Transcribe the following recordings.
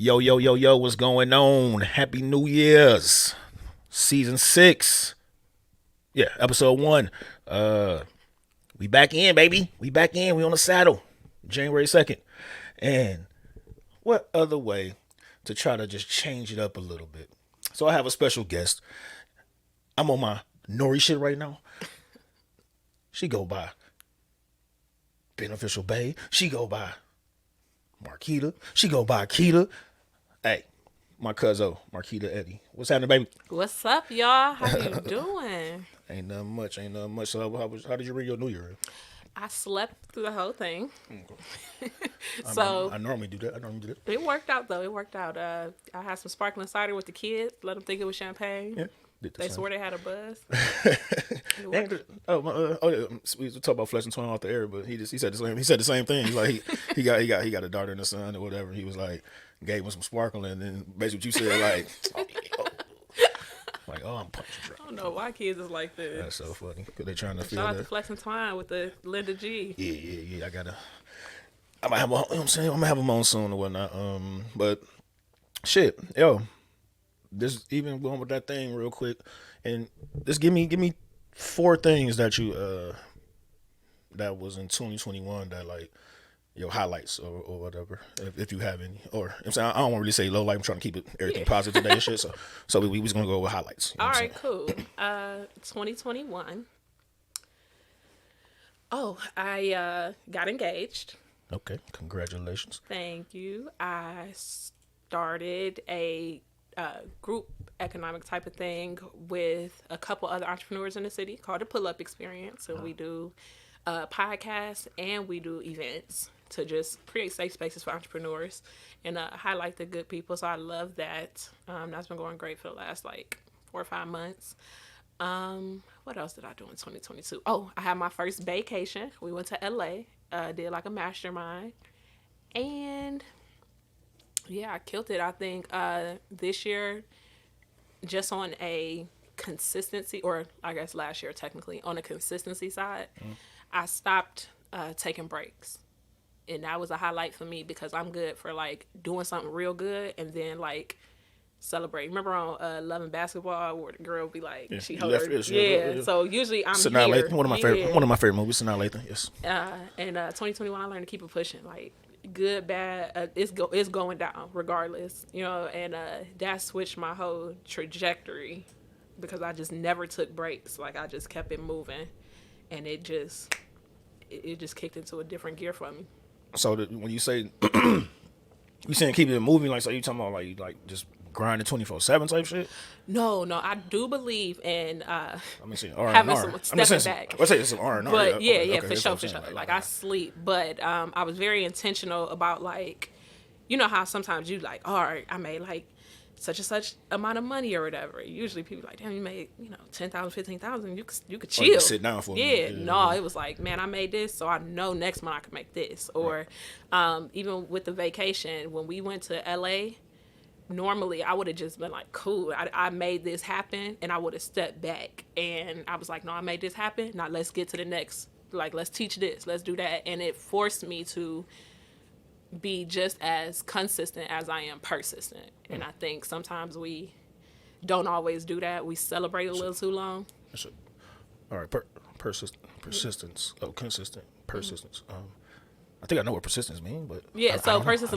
Yo, yo, yo, yo, what's going on? Happy New Year's. Season 6. Yeah, episode 1. We back in, baby. We back in. We on the saddle. January 2nd. And what other way to try to just change it up a little bit? So I have a special guest. I'm on my Nori shit right now. She go by Beneficial Bay. She go by MARKITA. She go by Kita. Hey, my cousin, MARKITA Eddy. What's happening, baby? What's up, y'all? How you doing? Ain't nothing much. Ain't nothing much. So how did you read your New Year? I slept through the whole thing. I normally do that. It worked out, though. It worked out. I had some sparkling cider with the kids. Let them think it was champagne. Yeah. Did the They same. swore they had a buzz. We talk about Flesh and Twine off the air, but he said the same. He said the same thing. He's like he got a daughter and a son or whatever. He was like gave him some sparkling, and then basically what you said I'm punching drunk. I don't know why kids is like this. That's so funny because they trying to feel Shout out to that. Flex and Twine with the Linda G. Yeah. I might have. You know what I'm saying? I'm gonna have them on soon or whatnot. But shit, yo. This even going with that thing real quick, and just give me 4 things that you that was in 2021 that like your highlights or whatever, if you have any. Or I'm saying I don't want to really say low light. I'm trying to keep it everything positive today and shit. So we was gonna go with highlights. You know All what I'm right, cool. 2021. Oh, I got engaged. saying? Okay, congratulations. Thank you. I started a group economic type of thing with a couple other entrepreneurs in the city called the Pull Up Experience. And we do podcasts and we do events to just create safe spaces for entrepreneurs and highlight the good people. So I love that. That's been going great for the last 4 or 5 months. What else did I do in 2022? Oh, I had my first vacation. We went to LA, did like a mastermind. And yeah, I killed it. I think this year, just on a consistency, or I guess last year technically, on a consistency side, I stopped taking breaks. And that was a highlight for me because I'm good for doing something real good and then celebrate. Remember on Love and Basketball where the girl be like, she hold her, yeah. So usually I'm Sanaa here. Lathan, one of my favorite movies. Sanaa Lathan, yes. And 2021, I learned to keep it pushing. Good, bad, it's going down regardless, and that switched my whole trajectory because I just never took breaks. I just kept it moving, and it just kicked into a different gear for me. So when you say you saying keep it moving, so you talking about just grinding 24/7 type shit? No, I do believe in See, having some stepping back. Let's say some R&R. But okay, for sure. I sleep, but I was very intentional about how sometimes you all right, I made such and such amount of money or whatever. Usually people damn, you made 10,000, 15,000. You could chill. You sit down for a minute. No, it was man, I made this, so I know next month I can make this. Or even with the vacation when we went to LA. Normally, I would have just been cool, I made this happen, and I would have stepped back. And I was no, I made this happen. Now let's get to the next. Let's teach this. Let's do that. And it forced me to be just as consistent as I am persistent. And I think sometimes we don't always do that. We celebrate a little too long. All right, persistence. Oh, consistent. Persistence. I think I know what persistence means, but persistence,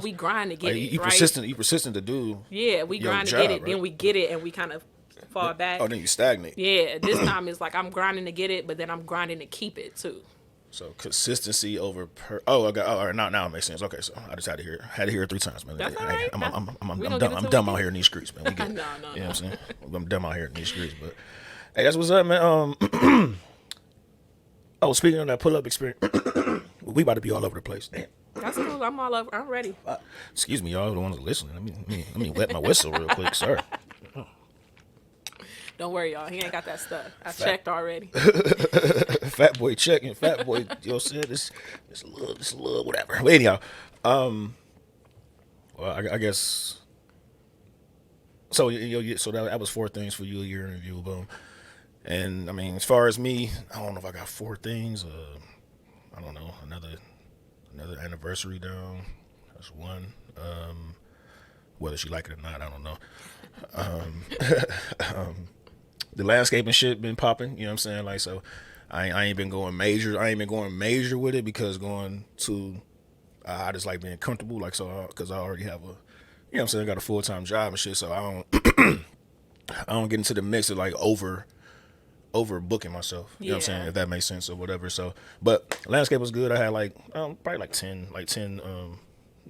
we grind to get it. You right? You persistent to do. Yeah, we grind to get it, right? Then we get it, and we kind of fall back. Oh, then you stagnate. Yeah, this time it's I'm grinding to get it, but then I'm grinding to keep it too. So consistency over all right, now it makes sense. Okay, so I just had to hear it 3 times, man. That's all right. I'm dumb out here in these streets, man. We good. No. You know what I'm saying? I'm dumb out here in these streets, but hey, that's what's up, man. Speaking of that pull-up experience, we about to be all over the place. Damn. That's cool. I'm all over. I'm ready. Excuse me, y'all, the ones listening. Let me wet my whistle real quick, sir. Don't worry, y'all. He ain't got that stuff. I checked already. Fat boy checking. Fat boy, said this a little whatever. But anyhow, well, I guess. So so that was 4 things for you, a year in review, boom. And as far as me, I don't know if I got 4 things. I don't know, another anniversary down. That's 1. whether she like it or not, I don't know. The landscaping shit been popping. You know what I'm saying? Like, so I ain't been going major. I ain't been going major with it because going to I just like being comfortable. Like, so because I already have a, you know what I'm saying, I got a full-time job and shit. So I don't get into the mix of like over booking myself. You know what I'm saying? If that makes sense or whatever. So, but landscape was good. I had like probably like 10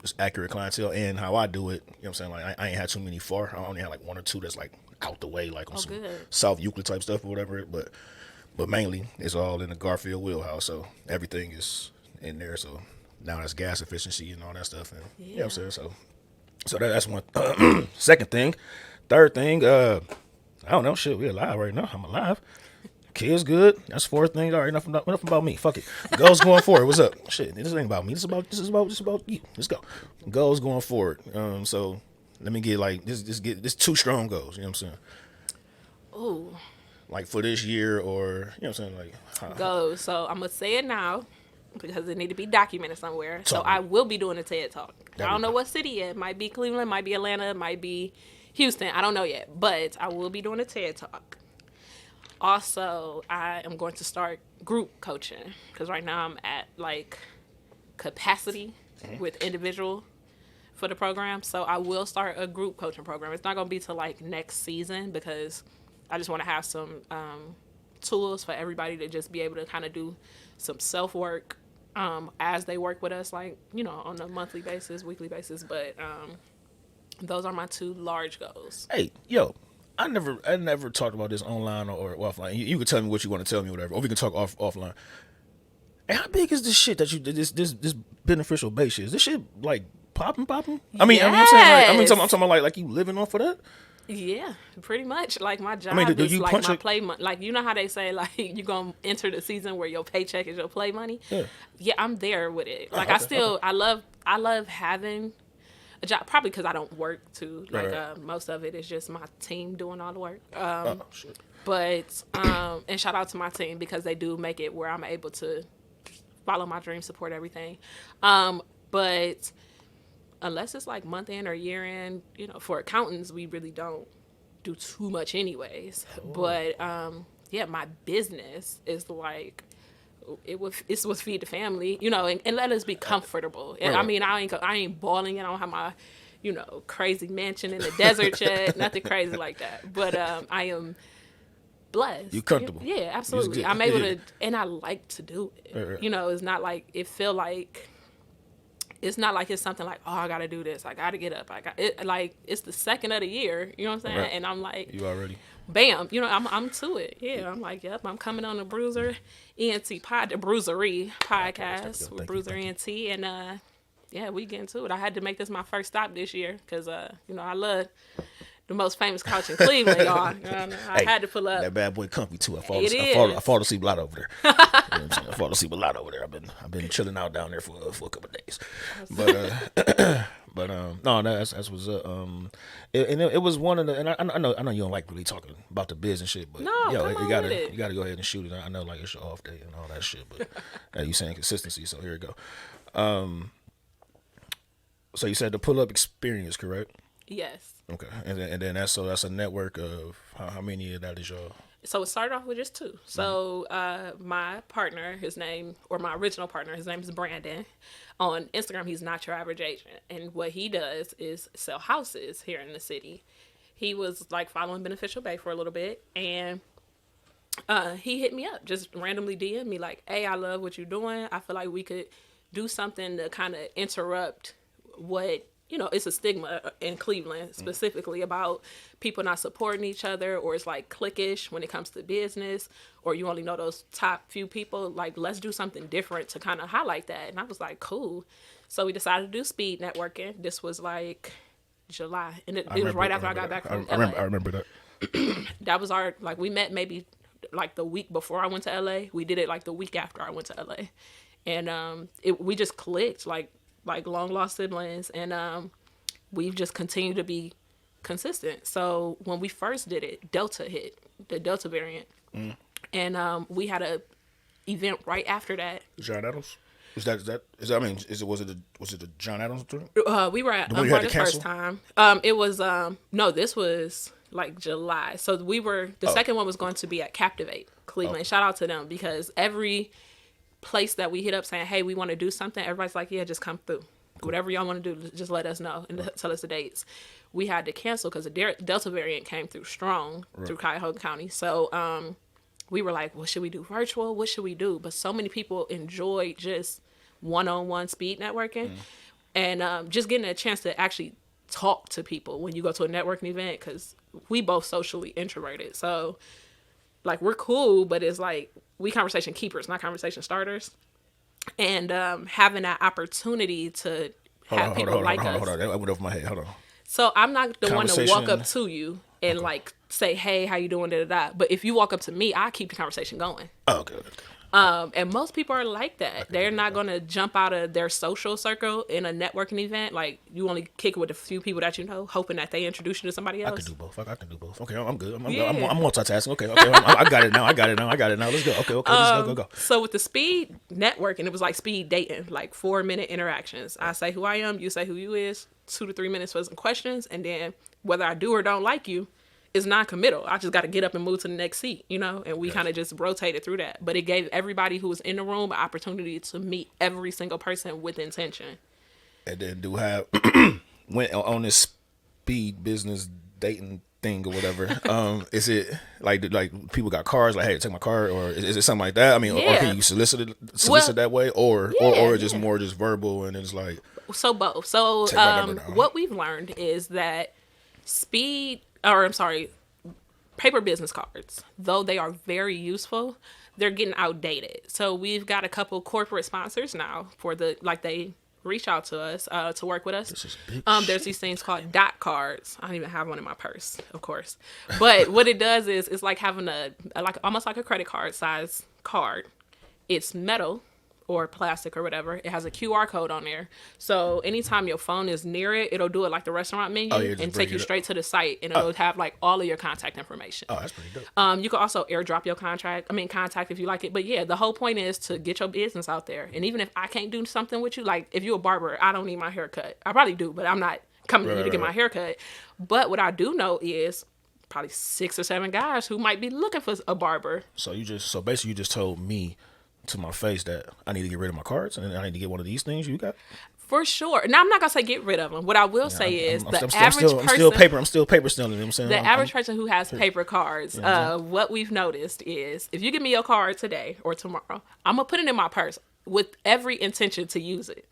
just accurate clientele, and how I do it. You know what I'm saying? Like I ain't had too many far. I only had like one or two that's like out the way, like on some South Euclid type stuff or whatever. But mainly it's all in the Garfield wheelhouse. So everything is in there. So now that's gas efficiency and all that stuff. And you know what I'm saying? So that's one. Second thing. Third thing. I don't know. Shit, we alive right now. I'm alive. Kids good. That's fourth thing. All right, enough about me. Fuck it. Goals going forward. What's up? Shit, this ain't about me. This is about you. Let's go. Goals going forward. So let me get like this 2 strong goals. You know what I'm saying? Ooh. Like for this year, or you know what I'm saying? Like goals. So I'm gonna say it now because it need to be documented somewhere. So I will be doing a TED Talk. I don't know what city yet. It might be Cleveland, might be Atlanta, it might be Houston. I don't know yet, but I will be doing a TED Talk. Also, I am going to start group coaching because right now I'm at like capacity with individual for the program. So I will start a group coaching program. It's not going to be till like next season because I just want to have some tools for everybody to just be able to kind of do some self work as they work with us, like, you know, on a monthly basis, weekly basis. But those are my 2 large goals. Hey, yo. I never talked about this online or offline. You can tell me what you want to tell me, or whatever, or we can talk offline. Hey, how big is this shit that you this beneficial base shit? Is this shit like popping? I mean, I'm saying like, I'm talking about like you living off of that. Yeah, pretty much. Like my job do is you like my it? play money. Like, you know how they say like you gonna enter the season where your paycheck is your play money. Yeah, I'm there with it. Like I love having a job, probably because I don't work too. Like most of it is just my team doing all the work. But and shout out to my team because they do make it where I'm able to follow my dreams, support everything. But unless it's like month end or year end, you know, for accountants we really don't do too much anyways. But yeah, my business is like it's what feed the family, you know, and let us be comfortable. And I mean, I ain't balling. I don't have my, you know, crazy mansion in the desert yet, nothing crazy like that. But I am blessed. You comfortable? Yeah, absolutely. I'm able to, and I like to do it. You know, it's not like it's not like it's something like, oh, I gotta do this, I gotta get up, I got it. Like, it's the second of the year, you know what I'm saying? And I'm like, you already. Bam, you know, I'm to it. Yeah, I'm like, yep, I'm coming on the Bruiser ENT the Bruisery podcast with Bruiser ENT, and yeah, we get into it. I had to make this my first stop this year because you know, I love the most famous couch in Cleveland, y'all. I had to pull up. That bad boy comfy too. I fall asleep a lot over there. You know what I'm saying? I fall asleep a lot over there. I've been chilling out down there for a couple of days. But no, that's what's up. It was one of the, and I know you don't like really talking about the biz and shit, but no, you gotta go ahead and shoot it. I know like it's your off day and all that shit, but you saying consistency, so here you go. So you said the pull up experience, correct? Yes. Okay, and then that's a network of how many of that is y'all? So it started off with just 2. So my partner, my original partner, his name is Brandon. On Instagram, he's Not Your Average Agent. And what he does is sell houses here in the city. He was like following Beneficial Bay for a little bit. And he hit me up, just randomly DM me like, hey, I love what you're doing. I feel like we could do something to kind of interrupt what, you know, it's a stigma in Cleveland specifically about people not supporting each other, or it's like cliquish when it comes to business, or you only know those top few people. Like, let's do something different to kind of highlight that. And I was like, cool. So we decided to do speed networking. This was like July, and it was right after I got back from LA. I remember that. That was we met maybe like the week before I went to LA. We did it like the week after I went to LA. And we just clicked like long lost siblings, and we've just continued to be consistent. So when we first did it, Delta hit, the Delta variant, and we had a event right after that. John Adams? Was it the John Adams joint? We were at The one you had Umpire to the first cancel? time. It was no, this was like July. So we were the second one was going to be at Captivate Cleveland. Shout out to them because every place that we hit up saying, hey, we want to do something, everybody's like, yeah, just come through. Whatever y'all want to do, just let us know and tell us the dates. We had to cancel because the Delta variant came through strong through Cuyahoga County. So we were like, well, should we do virtual? What should we do? But so many people enjoy just one-on-one speed networking and just getting a chance to actually talk to people when you go to a networking event because we both socially introverted. So like we're cool, but it's like we conversation keepers, not conversation starters. And having that opportunity to have people like us. Hold on. That went over my head. Hold on. So I'm not the one to walk Conversation. up to you and like say, hey, how you doing? Da, da, da. But if you walk up to me, I keep the conversation going. Oh, okay. And most people are like that. They're not going to jump out of their social circle in a networking event. Like, you only kick it with a few people that you know, hoping that they introduce you to somebody else. I can do both. I can do both. Okay, I'm good. I'm Yeah. multitasking. Okay. I got it now. Let's go. Okay. Let's go. So with the speed networking, it was like speed dating, like 4-minute interactions. I say who I am, you say who you is, 2 to 3 minutes for some questions, and then whether I do or don't like you is non-committal. I just got to get up and move to the next seat, you know? And we kind of just rotated through that. But it gave everybody who was in the room an opportunity to meet every single person with intention. And then do have went on this speed business dating thing or whatever. Is it like people got cards like, hey, take my card, or is it something like that? I mean, or can you solicit that way, or just more just verbal and it's like so both. So take my number down. what we've learned is that paper business cards, though they are very useful, they're getting outdated. So we've got a couple corporate sponsors now they reach out to us to work with us. This is big There's these things called dot cards. I don't even have one in my purse, of course. But what it does is it's like having almost like a credit card size card. It's metal or plastic or whatever. It has a QR code on there. So anytime your phone is near it, it'll do it like the restaurant menu and take you straight to the site, and it'll have like all of your contact information. Oh, that's pretty dope. You can also airdrop your contact if you like it. But yeah, the whole point is to get your business out there. And even if I can't do something with you, like if you're a barber, I don't need my haircut. I probably do, but I'm not coming to you to get my haircut. But what I do know is probably 6 or 7 guys who might be looking for a barber. So basically you just told me to my face that I need to get rid of my cards and I need to get one of these things you got. For sure. Now I'm not gonna say get rid of them. What I will say is I'm still paper stealing. You know what I'm saying? The average person who has paper cards, what we've noticed is if you give me your card today or tomorrow, I'm gonna put it in my purse with every intention to use it.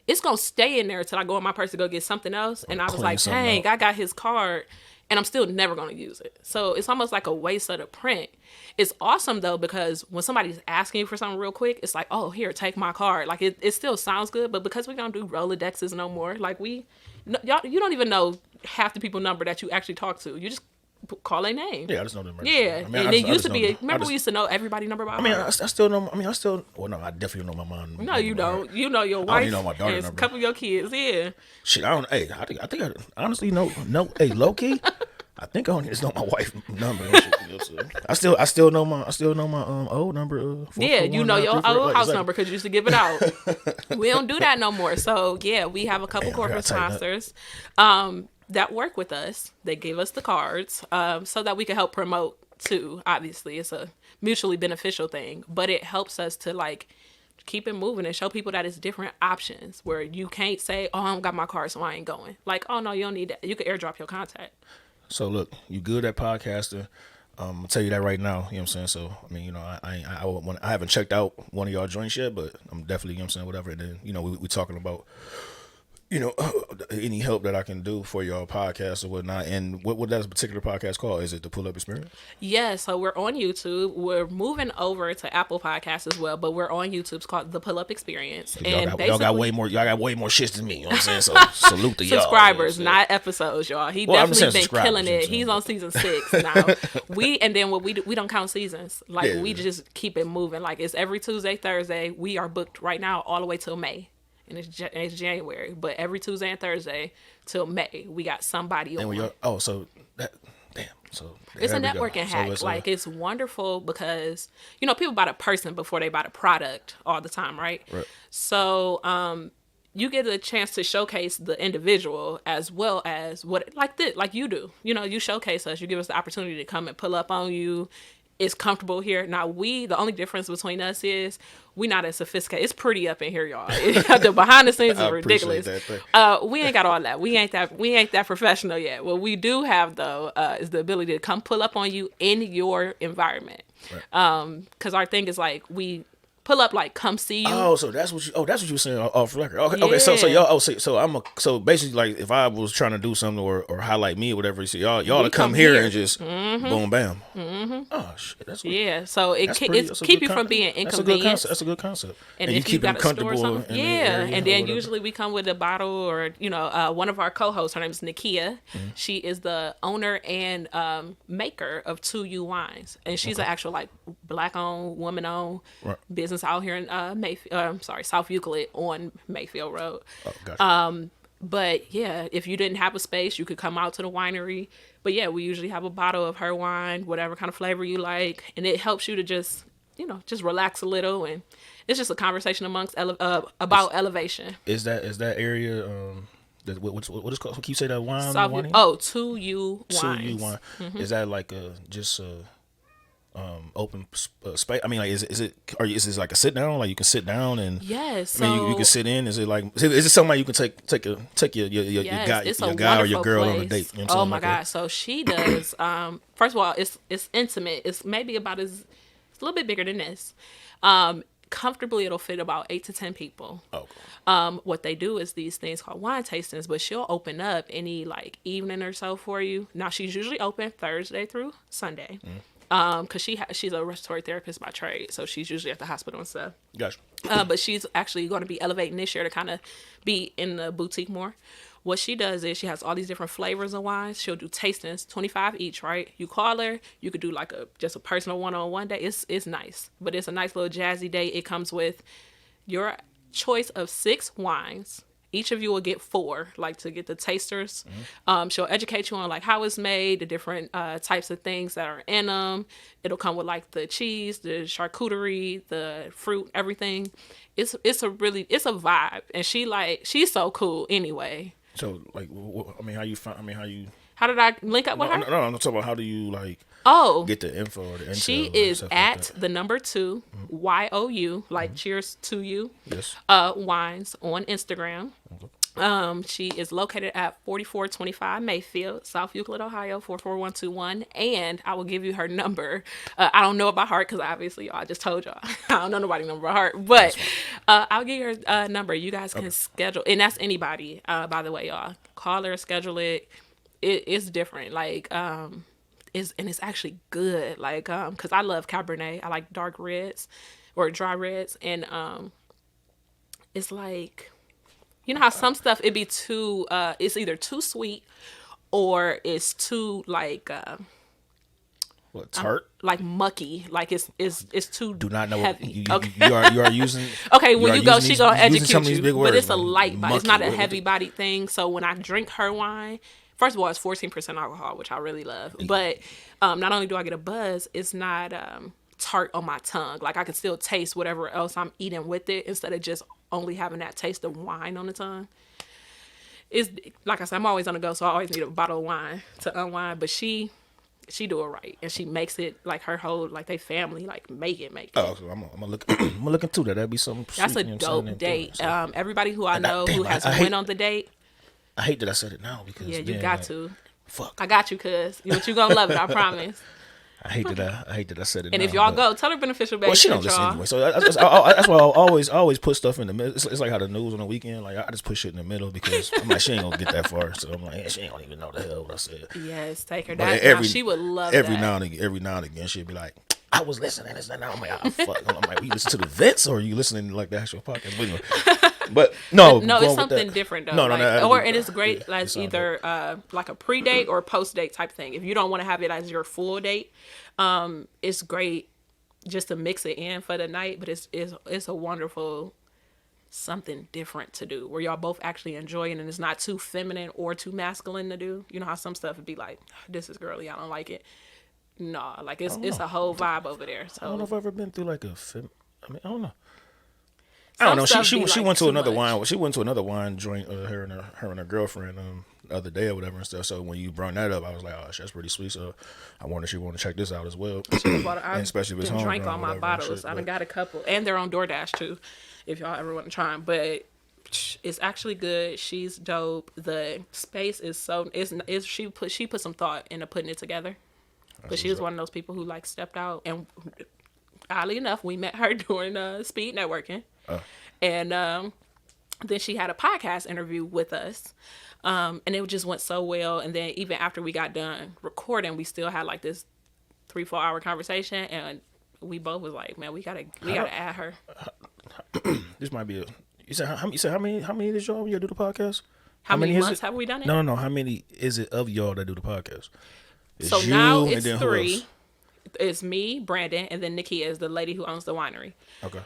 It's gonna stay in there until I go in my purse to go get something else. And I was like, dang, I got his card. And I'm still never going to use it. So it's almost like a waste of the print. It's awesome, though, because when somebody's asking you for something real quick, it's like, oh, here, take my card. Like, it still sounds good, but because we don't do Rolodexes no more, like you don't even know half the people number that you actually talk to. You just call their name. Yeah, I just know them. Yeah, and it used to be, remember we used to know everybody number by heart? I still know, well, no, I definitely know my mom. No, you don't. You know your wife. I don't even know my daughter and number. A couple of your kids, yeah. Shit, I think I honestly know, hey, low key, I think I only just know my wife's number. I still know my old number. Yeah, you know your old house number because you used to give it out. We don't do that no more. So yeah, we have a couple corporate sponsors that work with us. They give us the cards so that we can help promote too. Obviously, it's a mutually beneficial thing, but it helps us to like keep it moving and show people that it's different options where you can't say, oh, I don't got my card, so I ain't going. Like, oh no, you don't need that. You can airdrop your contact. So look, you good at podcasting. I'll tell you that right now. You know what I'm saying? So, I mean, you know, I haven't checked out one of y'all joints yet, but I'm definitely, you know what I'm saying, whatever. And then, you know, we talking about, you know, any help that I can do for y'all podcast or whatnot. And what that particular podcast called? Is it the Pull Up Experience? Yeah, so we're on YouTube. We're moving over to Apple Podcasts as well, but we're on YouTube. It's called The Pull Up Experience. And y'all got way more shits than me. You know what I'm saying? So salute to y'all. Subscribers, not episodes, y'all. He definitely been killing it. He's on season 6 now. We don't count seasons. Like we just keep it moving. Like it's every Tuesday, Thursday. We are booked right now all the way till May. And it's January, but every Tuesday and Thursday till May, we got somebody on. Damn. So It's a there we go. networking So hack. it's Like, it's wonderful because, people buy the person before they buy the product all the time, right? right. So, you get a chance to showcase the individual as well as like you do. You showcase us. You give us the opportunity to come and pull up on you. It's comfortable here. Now, the only difference between us is we not as sophisticated. It's pretty up in here, y'all. The behind the scenes I is appreciate ridiculous. that thing. We ain't got all that. We ain't that professional yet. What we do have though is the ability to come pull up on you in your environment. Right. Because our thing is like we pull up, like, come see you. Oh, so that's what you were saying off record. Okay. So Yeah. y'all. So basically, like, if I was trying to do something or highlight me or whatever, so y'all We to come come here here. and just boom bam. Oh shit, that's what, Yeah, so that's pretty. it's That's a keep good you from being That's a good inconvenienced. concept. That's a good concept. And you if you keep them got a store or comfortable. something, in the yeah. area And or then whatever. usually we come with a bottle or, one of our co-hosts, her name is Nakia. She is the owner and maker of 2U Wines. And she's an actual, like, black-owned, woman-owned Right. business out here in South Euclid on Mayfield Road. Oh, gotcha. But yeah, if you didn't have a space, you could come out to the winery. But yeah, we usually have a bottle of her wine, whatever kind of flavor you like, and it helps you to just relax a little, and it's just a conversation amongst about elevation. Is that area? What is called? What can you say that wine? South, wine? 2U Wines. 2U wine. Is that like just a open space? I mean, like, is this like a sit down? Like, you can sit down and Yes, I mean, you can sit in. Is it somewhere you can take your Yes, guy, it's your a guy or your wonderful girl place. on a date? You know what I'm Oh saying? my Like God! So she does. First of all, it's intimate. It's maybe about it's a little bit bigger than this. Comfortably, it'll fit about 8 to 10 people. Okay. What they do is these things called wine tastings, but she'll open up any, like, evening or so for you. Now, she's usually open Thursday through Sunday. Because she's a respiratory therapist by trade, so she's usually at the hospital and stuff. Gotcha. But she's actually going to be elevating this year to kind of be in the boutique more. What she does is she has all these different flavors of wines. She'll do tastings, 25 each, right? You call her, you could do like just a personal one-on-one day. It's nice, but it's a nice little jazzy day. It comes with your choice of 6 wines. Each of you will get 4, like, to get the tasters. She'll educate you on, like, how it's made, the different types of things that are in them. It'll come with, like, the cheese, the charcuterie, the fruit, everything. It's a vibe, and she's so cool anyway. So, like, I mean, how you find? I mean, how you? How did I link up with her? No, I'm talking about how do you, like, Oh, get the info or the intel? she and is stuff at like that? the number 2 YOU, like cheers to you, Yes. wines on Instagram. She is located at 4425 Mayfield, South Euclid, Ohio, 44121. And I will give you her number. I don't know it by heart because obviously I just told y'all I don't know nobody's number by heart. But I'll give you her number. You guys can schedule, and that's anybody. By the way, y'all call her, schedule it. It's different. Like it's actually good. Like because I love Cabernet. I like dark reds or dry reds, and it's like. You know how some stuff it be too it's either too sweet or it's too like What, tart? like mucky, like it's too Do not know heavy. what Okay. you are using. Okay, when you go, using she gonna using some educate of these you, big but words, it's a like light body. It's mucky. not a What- heavy bodied thing. So when I drink her wine, first of all, it's 14% alcohol, which I really love. But not only do I get a buzz, it's not tart on my tongue. Like I can still taste whatever else I'm eating with it instead of just only having that taste of wine on the tongue. It's like I said, I'm always on the go, so I always need a bottle of wine to unwind. But she do it right, and she makes it like her whole like they family like make it. Oh, so I'm gonna look. I'm gonna look into that. That'd be something. That's sweet, a you know what I'm dope saying? date. So, Everybody who I know damn, who has I hate- went on the date, I hate that I said it now because yeah, you then, got like, to. Fuck. I got you, cuz. But you gonna love it, I promise. I hate that I said it. And now, if y'all but- go, tell her beneficial baby. Well, she don't listen anyway, so that's why I always put stuff in the middle. It's like how the news on the weekend, like I just put shit in the middle because I'm like she ain't gonna get that far. So I'm like, yeah, she ain't gonna even know the hell what I said. Yes, take her. But That she would love every that. every now and again, she'd be like, I was listening. This and that. I'm like, oh, fuck. I'm like, you listen to the vets or are you listening to like the actual podcast? But, anyway. But no, No, going it's with something that- different though. No, like, no, or it is great yeah, as it sounds either like a pre-date or post-date type thing. If you don't want to have it as your full date, it's great just to mix it in for the night. But it's a wonderful something different to do where y'all both actually enjoy it and it's not too feminine or too masculine to do. You know how some stuff would be like, this is girly, I don't like it. Nah, like it's a whole vibe over there. So I don't know if I've ever been through like I don't know. I don't know. She went to another wine. She went to another wine joint. Her and her girlfriend the other day or whatever and stuff. So when you brought that up, I was like, oh, that's pretty sweet. So I wonder if she want to check this out as well. And especially if it's home. Drank all my bottles. I done got a couple, and they're on DoorDash too. If y'all ever want to try them, but it's actually good. She's dope. The space is so she put some thought into putting it together. But she was one of those people who like stepped out, and oddly enough, we met her doing speed networking. And then she had a podcast interview with us. And it just went so well. And then even after we got done recording, we still had like this 3-4 hour conversation. And we both was like, man, we gotta add her. This might be you said how many did y'all do the podcast? How many months have we done it? No. How many is it of y'all that do the podcast? So now it's 3. It's me, Brandon, and then Nikki is the lady who owns the winery. Okay.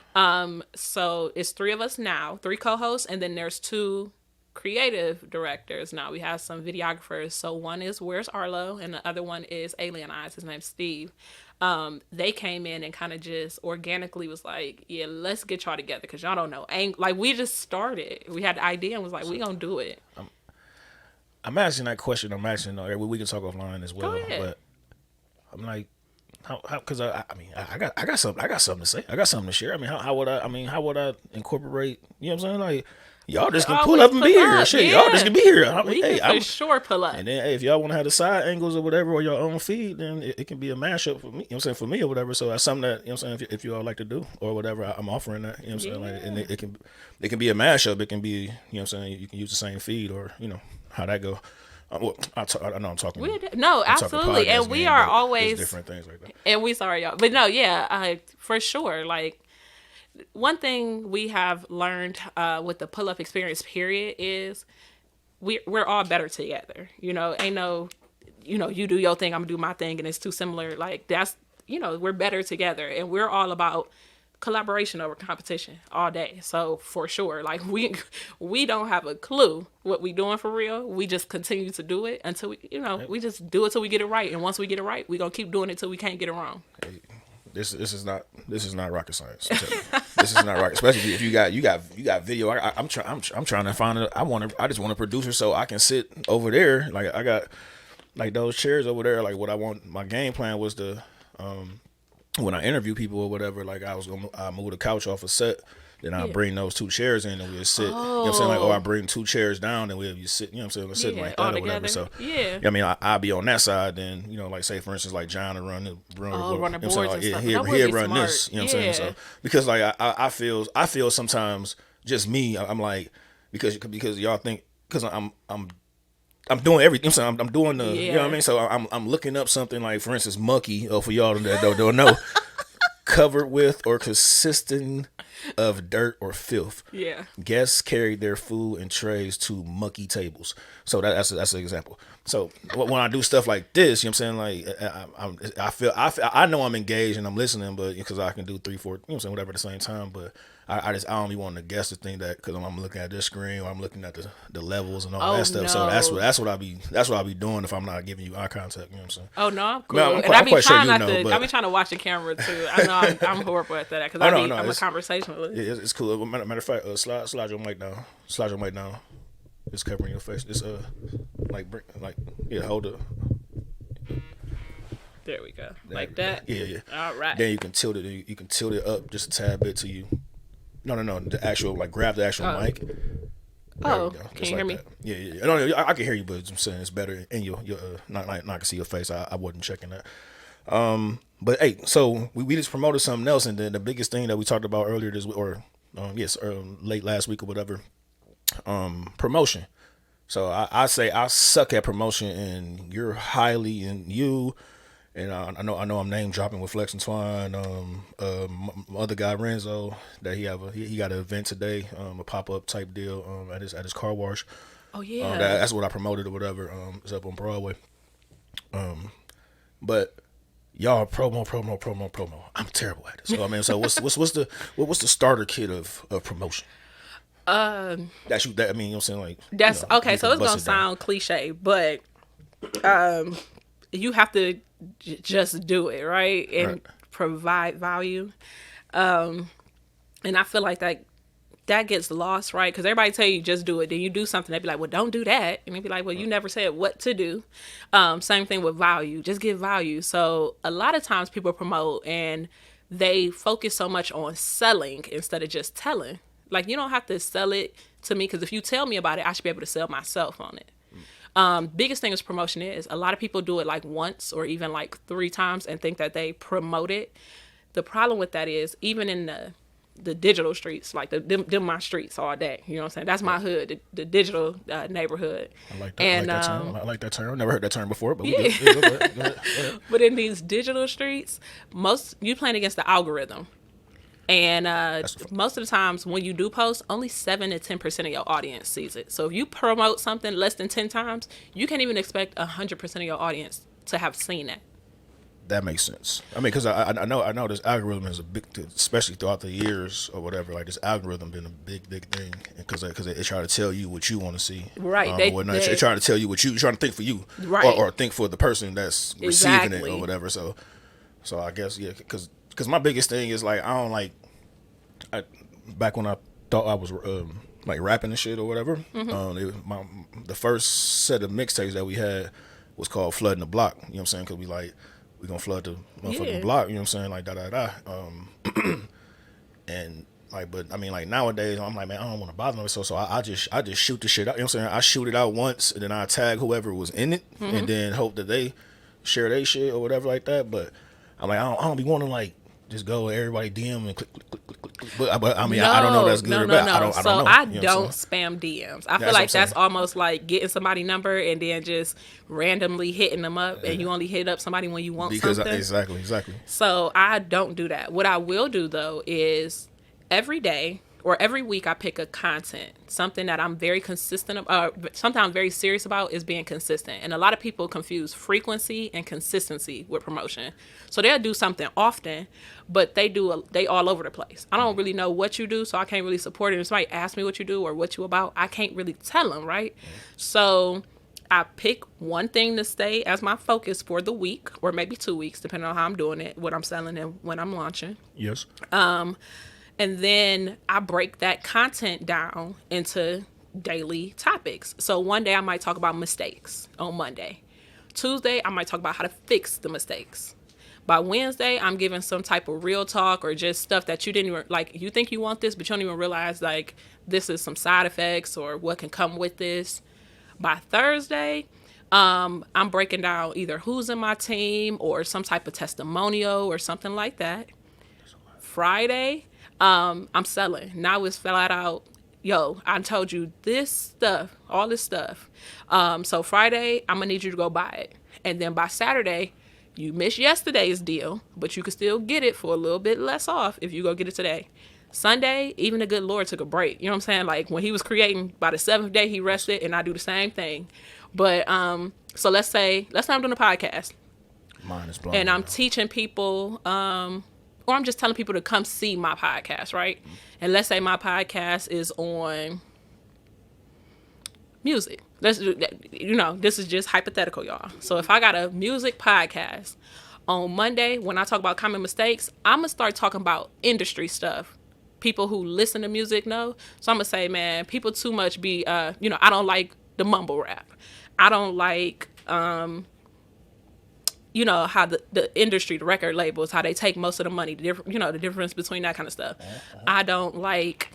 So it's 3 of us now, 3 co-hosts, and then there's 2 creative directors. Now we have some videographers. So one is Where's Arlo, and the other one is Alien Eyes. His name's Steve. They came in and kind of just organically was like, yeah, let's get y'all together because y'all don't know. Like we just started. We had the idea and was like, we gonna do it. I'm asking that question. I'm asking. We can talk offline as well. Go ahead. But I'm like, how? Because I got something to say. I got something to share. How would I incorporate? You know what I'm saying? Like, y'all just can pull up and be here. Shit, y'all just can be here. I'm sure pull up. And then if y'all want to have the side angles or whatever or your own feed, then it can be a mashup for me. You know what I'm saying? For me or whatever. So that's something that, you know what I'm saying, if you all like to do or whatever, I'm offering that. You know what I'm saying? Like, and it can be a mashup. It can be, you know what I'm saying, you can use the same feed or, you know, how that go. I know I'm talking. No, absolutely, and we are always different things like that. And we sorry y'all, but no, yeah, for sure. Like one thing we have learned with the pull up experience period is we're all better together. You know, ain't no, you know, you do your thing, I'm gonna do my thing, and it's too similar. Like that's, you know, we're better together, and we're all about collaboration over competition all day. So for sure, like we don't have a clue what we doing for real. We just continue to do it until we, you know, we just do it till we get it right. And once we get it right, we gonna keep doing it till we can't get it wrong. Hey, this is not rocket science. This is not rocket, especially if you got video. I'm trying to find it. I just want a producer so I can sit over there. Like I got like those chairs over there. Like what I want. My game plan was to when I interview people or whatever, like I move the couch off a set, then I bring those 2 chairs in and we'll sit. You know what I'm saying? Like, or I bring 2 chairs down and we'll sit, you know what I'm saying? We're sitting like that or whatever. So, yeah. I mean, I'll be on that side, then, you know, like say for instance, like John will run the boards like, and stuff. He'll run smart. This, you know what I'm saying? So, because like I feel sometimes just me, I'm like, because y'all think, because I'm doing everything. I'm doing the, you know what I mean? So I'm looking up something like, for instance, mucky, or for y'all that don't know, covered with or consisting of dirt or filth. Yeah. Guests carried their food and trays to mucky tables. So that's an example. So when I do stuff like this, you know what I'm saying? Like I know I'm engaged and I'm listening, but because I can do 3, 4, you know what I'm saying, whatever at the same time, but I don't be wanting the guests to think that because I'm looking at this screen or I'm looking at the levels and all that stuff. No. So that's what I be doing if I'm not giving you eye contact. You know what I'm saying? Oh no, I'm cool. And I be trying I be trying to watch the camera too. I know I'm horrible at that because I'm a conversationalist. Yeah, it's cool. Matter of fact, slide your mic down. Slide your mic down. It's covering your face. It's hold it. There we go. Like that. Yeah. All right. Then you can tilt it. You can tilt it up just a tad bit to you. No. The actual, like, grab the actual mic. Can you hear me? Yeah. No, I can hear you, but I'm saying it's better, and your not I can see your face. I wasn't checking that. But hey, so we just promoted something else, and then the biggest thing that we talked about earlier this week, or late last week or whatever, promotion. So I say I suck at promotion, and you're highly in you. And I know I'm name dropping with Flex and Twine. My other guy Renzo, that he got an event today, a pop up type deal at his car wash. Oh yeah, that's what I promoted or whatever. It's up on Broadway. But y'all promo. I'm terrible at it. So I mean, so what's the starter kit of promotion? That you that I mean, you know what I'm saying, like That's okay. you So can it's gonna bust it down. sound cliche, but you have to just do it, right, Right. and provide value. And I feel like that gets lost, right? Because everybody tell you just do it, then you do something, they be like, well, don't do that, and they be like, well, you never said what to do. Same thing with value, just give value. So a lot of times people promote and they focus so much on selling instead of just telling. Like, you don't have to sell it to me, because if you tell me about it, I should be able to sell myself on it. Biggest thing is promotion is a lot of people do it like once or even like 3 times and think that they promote it. The problem with that is, even in the digital streets, like them my streets all day, you know what I'm saying? That's my hood, the digital neighborhood. I like that. And I like that term. I like that term. Never heard that term before, but we yeah. good. Yeah, go ahead, go ahead, go ahead. But in these digital streets, most you playing against the algorithm. And most of the times when you do post, only 7 to 10% of your audience sees it. So if you promote something less than 10 times, you can't even expect 100% of your audience to have seen that. That makes sense. I mean, because I know this algorithm is a big, especially throughout the years or whatever. Like this algorithm been a big thing, because they try to tell you what you want to see, Right. They trying to tell you what you trying to think for you, Right. or think for the person that's receiving it Exactly. or whatever. So I guess yeah, because my biggest thing is like I don't like. Back when I thought I was like rapping and shit or whatever, the first set of mixtapes that we had was called Flooding the Block. You know what I'm saying? Because we gonna flood the motherfucking Yeah. block. You know what I'm saying? Like da da da. And like, but I mean, like nowadays, I'm like, man, I don't want to bother them. So I just shoot the shit out. You know what I'm saying? I shoot it out once, and then I tag whoever was in it, and then hope that they share their shit or whatever like that. But I'm like, I don't be wanting like just go everybody DM and click. But I mean, I don't know if that's good or bad. I don't So know. I You know what I'm don't saying? spam DMs. I That's feel what like I'm saying. that's almost like getting somebody number and then just randomly hitting them up, and you only hit up somebody when you want Because something. exactly. So I don't do that. What I will do though is every day or every week I pick a content, something that I'm very consistent about, something I'm very serious about is being consistent. And a lot of people confuse frequency and consistency with promotion. So they'll do something often, but they all over the place. I don't really know what you do, so I can't really support it. If somebody asks me what you do or what you about, I can't really tell them, right? So I pick one thing to stay as my focus for the week, or maybe 2 weeks, depending on how I'm doing it, what I'm selling, and when I'm launching. Yes. And then I break that content down into daily topics. So one day I might talk about mistakes on Monday. Tuesday, I might talk about how to fix the mistakes. By Wednesday, I'm giving some type of real talk or just stuff that you didn't even, like, you think you want this, but you don't even realize, like, this is some side effects or what can come with this. By Thursday, I'm breaking down either who's in my team or some type of testimonial or something like that. Friday, I'm selling. Now it's flat out, yo, I told you this stuff, all this stuff. So Friday, I'm going to need you to go buy it. And then by Saturday, you missed yesterday's deal, but you can still get it for a little bit less off if you go get it today. Sunday, even the good Lord took a break. You know what I'm saying? Like when he was creating, by the 7th day, he rested, and I do the same thing. But so let's say I'm doing a podcast. Mine is blown. And I'm teaching people, or I'm just telling people to come see my podcast, right? And let's say my podcast is on music. This is just hypothetical, y'all. So if I got a music podcast on Monday, when I talk about common mistakes, I'm going to start talking about industry stuff. People who listen to music know. So I'm going to say, man, people too much be, I don't like the mumble rap. I don't like, how the industry, the record labels, how they take most of the money, the difference between that kind of stuff. I don't like,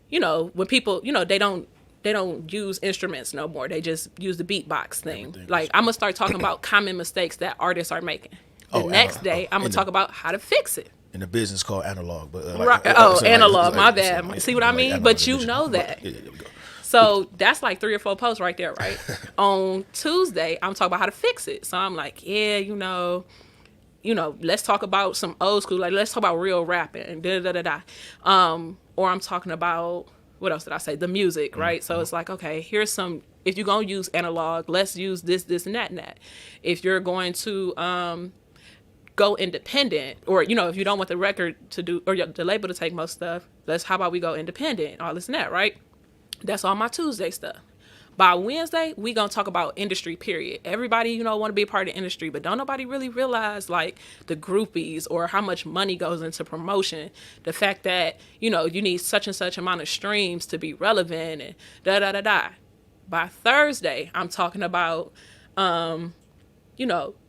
when people, they don't use instruments no more. They just use the beatbox thing. Everything Like, I'm going to start talking about common mistakes that artists are making. The next day, I'm going to talk about how to fix it. In the business called analog, but analog. My bad. See what I mean? But you know that. Yeah, there we go. So that's like 3 or 4 posts right there, right? On Tuesday, I'm talking about how to fix it. So I'm like, yeah, let's talk about some old school, like let's talk about real rapping and da. Or I'm talking about, what else did I say? The music, right? So it's like, okay, here's some, if you're going to use analog, let's use this, and that. If you're going to go independent, or if you don't want the record to do, or the label to take most stuff, how about we go independent, all this and that, right? That's all my Tuesday stuff. By Wednesday, we gonna talk about industry, period. Everybody, want to be a part of the industry, but don't nobody really realize like the groupies or how much money goes into promotion. The fact that, you need such and such amount of streams to be relevant and da da da da. By Thursday, I'm talking about,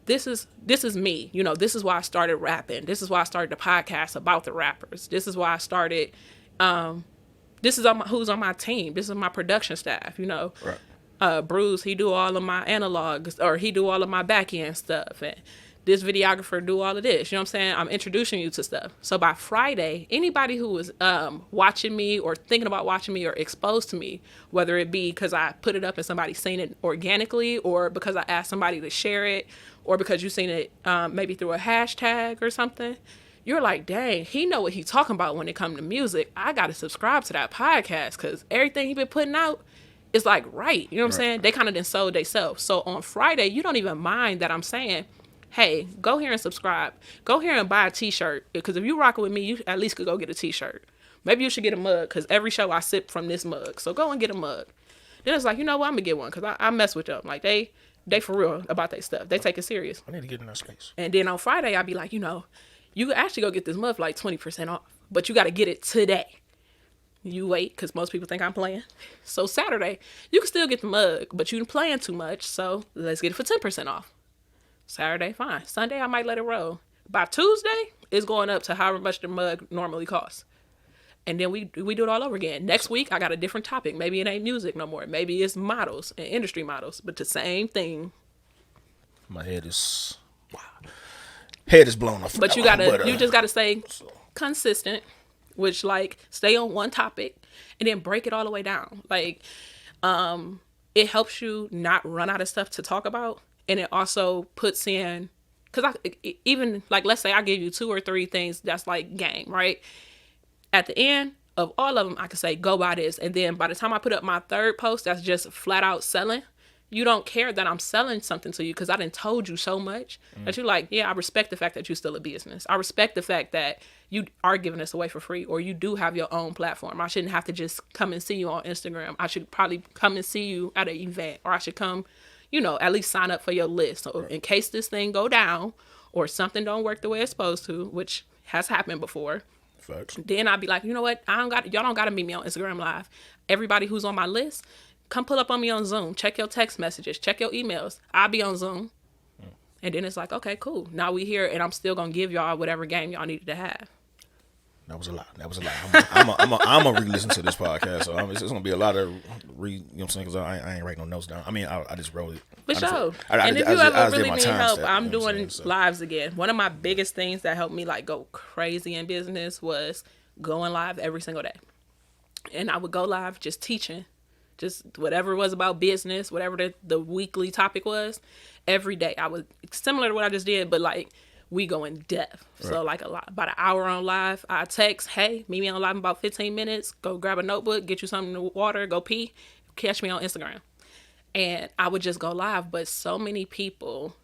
this is me. This is why I started rapping. This is why I started the podcast about the rappers. This is why I started, this is who's on my team. This is my production staff, Right. Bruce, he do all of my analogs, or he do all of my back end stuff. And this videographer do all of this. You know what I'm saying? I'm introducing you to stuff. So by Friday, anybody who was watching me or thinking about watching me or exposed to me, whether it be because I put it up and somebody seen it organically, or because I asked somebody to share it, or because you seen it maybe through a hashtag or something, you're like, dang, he know what he talking about when it comes to music. I got to subscribe to that podcast because everything he been putting out is like, right. You know what I'm saying? They kind of done sold themselves. So on Friday, you don't even mind that I'm saying, hey, go here and subscribe. Go here and buy a t-shirt. Because if you rocking with me, you at least could go get a t-shirt. Maybe you should get a mug because every show I sip from this mug. So go and get a mug. Then it's like, you know what? I'm going to get one because I mess with them. Like they for real about their stuff. They take it serious. I need to get in that space. And then on Friday, I'll be like, you can actually go get this mug for like 20% off. But you got to get it today. You wait, because most people think I'm playing. So Saturday, you can still get the mug, but you're playing too much, so let's get it for 10% off. Saturday, fine. Sunday, I might let it roll. By Tuesday, it's going up to however much the mug normally costs. And then we do it all over again. Next week, I got a different topic. Maybe it ain't music no more. Maybe it's models and industry models, but the same thing. My head is blown off. But you just gotta stay consistent. Which, like, stay on one topic and then break it all the way down. Like, it helps you not run out of stuff to talk about. And it also puts in, because even, like, let's say I give you 2 or 3 things that's like game, right? At the end of all of them, I can say, go buy this. And then by the time I put up my 3rd post, that's just flat out selling. You don't care that I'm selling something to you because I done told you so much that you're like, yeah, I respect the fact that you're still a business. I respect the fact that you are giving this away for free, or you do have your own platform. I shouldn't have to just come and see you on Instagram. I should probably come and see you at an event, or I should come, at least sign up for your list. So in case this thing go down or something don't work the way it's supposed to, which has happened before, Facts. then I'd be like, you know what? Y'all don't got to meet me on Instagram Live. Everybody who's on my list, come pull up on me on Zoom. Check your text messages. Check your emails. I'll be on Zoom. And then it's like, okay, cool. Now we here, and I'm still going to give y'all whatever game y'all needed to have. That was a lot. I'm going to re-listen to this podcast. So it's going to be a lot of you know what I'm saying? Because I ain't writing no notes down. I mean, I just wrote it. For sure. And if you ever really need help, I'm doing lives again. One of my biggest things that helped me like go crazy in business was going live every single day. And I would go live just teaching. Just whatever it was about business, whatever the weekly topic was, every day. I was similar to what I just did, but like we go in depth. Right. So like about an hour on live, I text, hey, meet me on live in about 15 minutes. Go grab a notebook, get you something to water, go pee, catch me on Instagram. And I would just go live, but so many people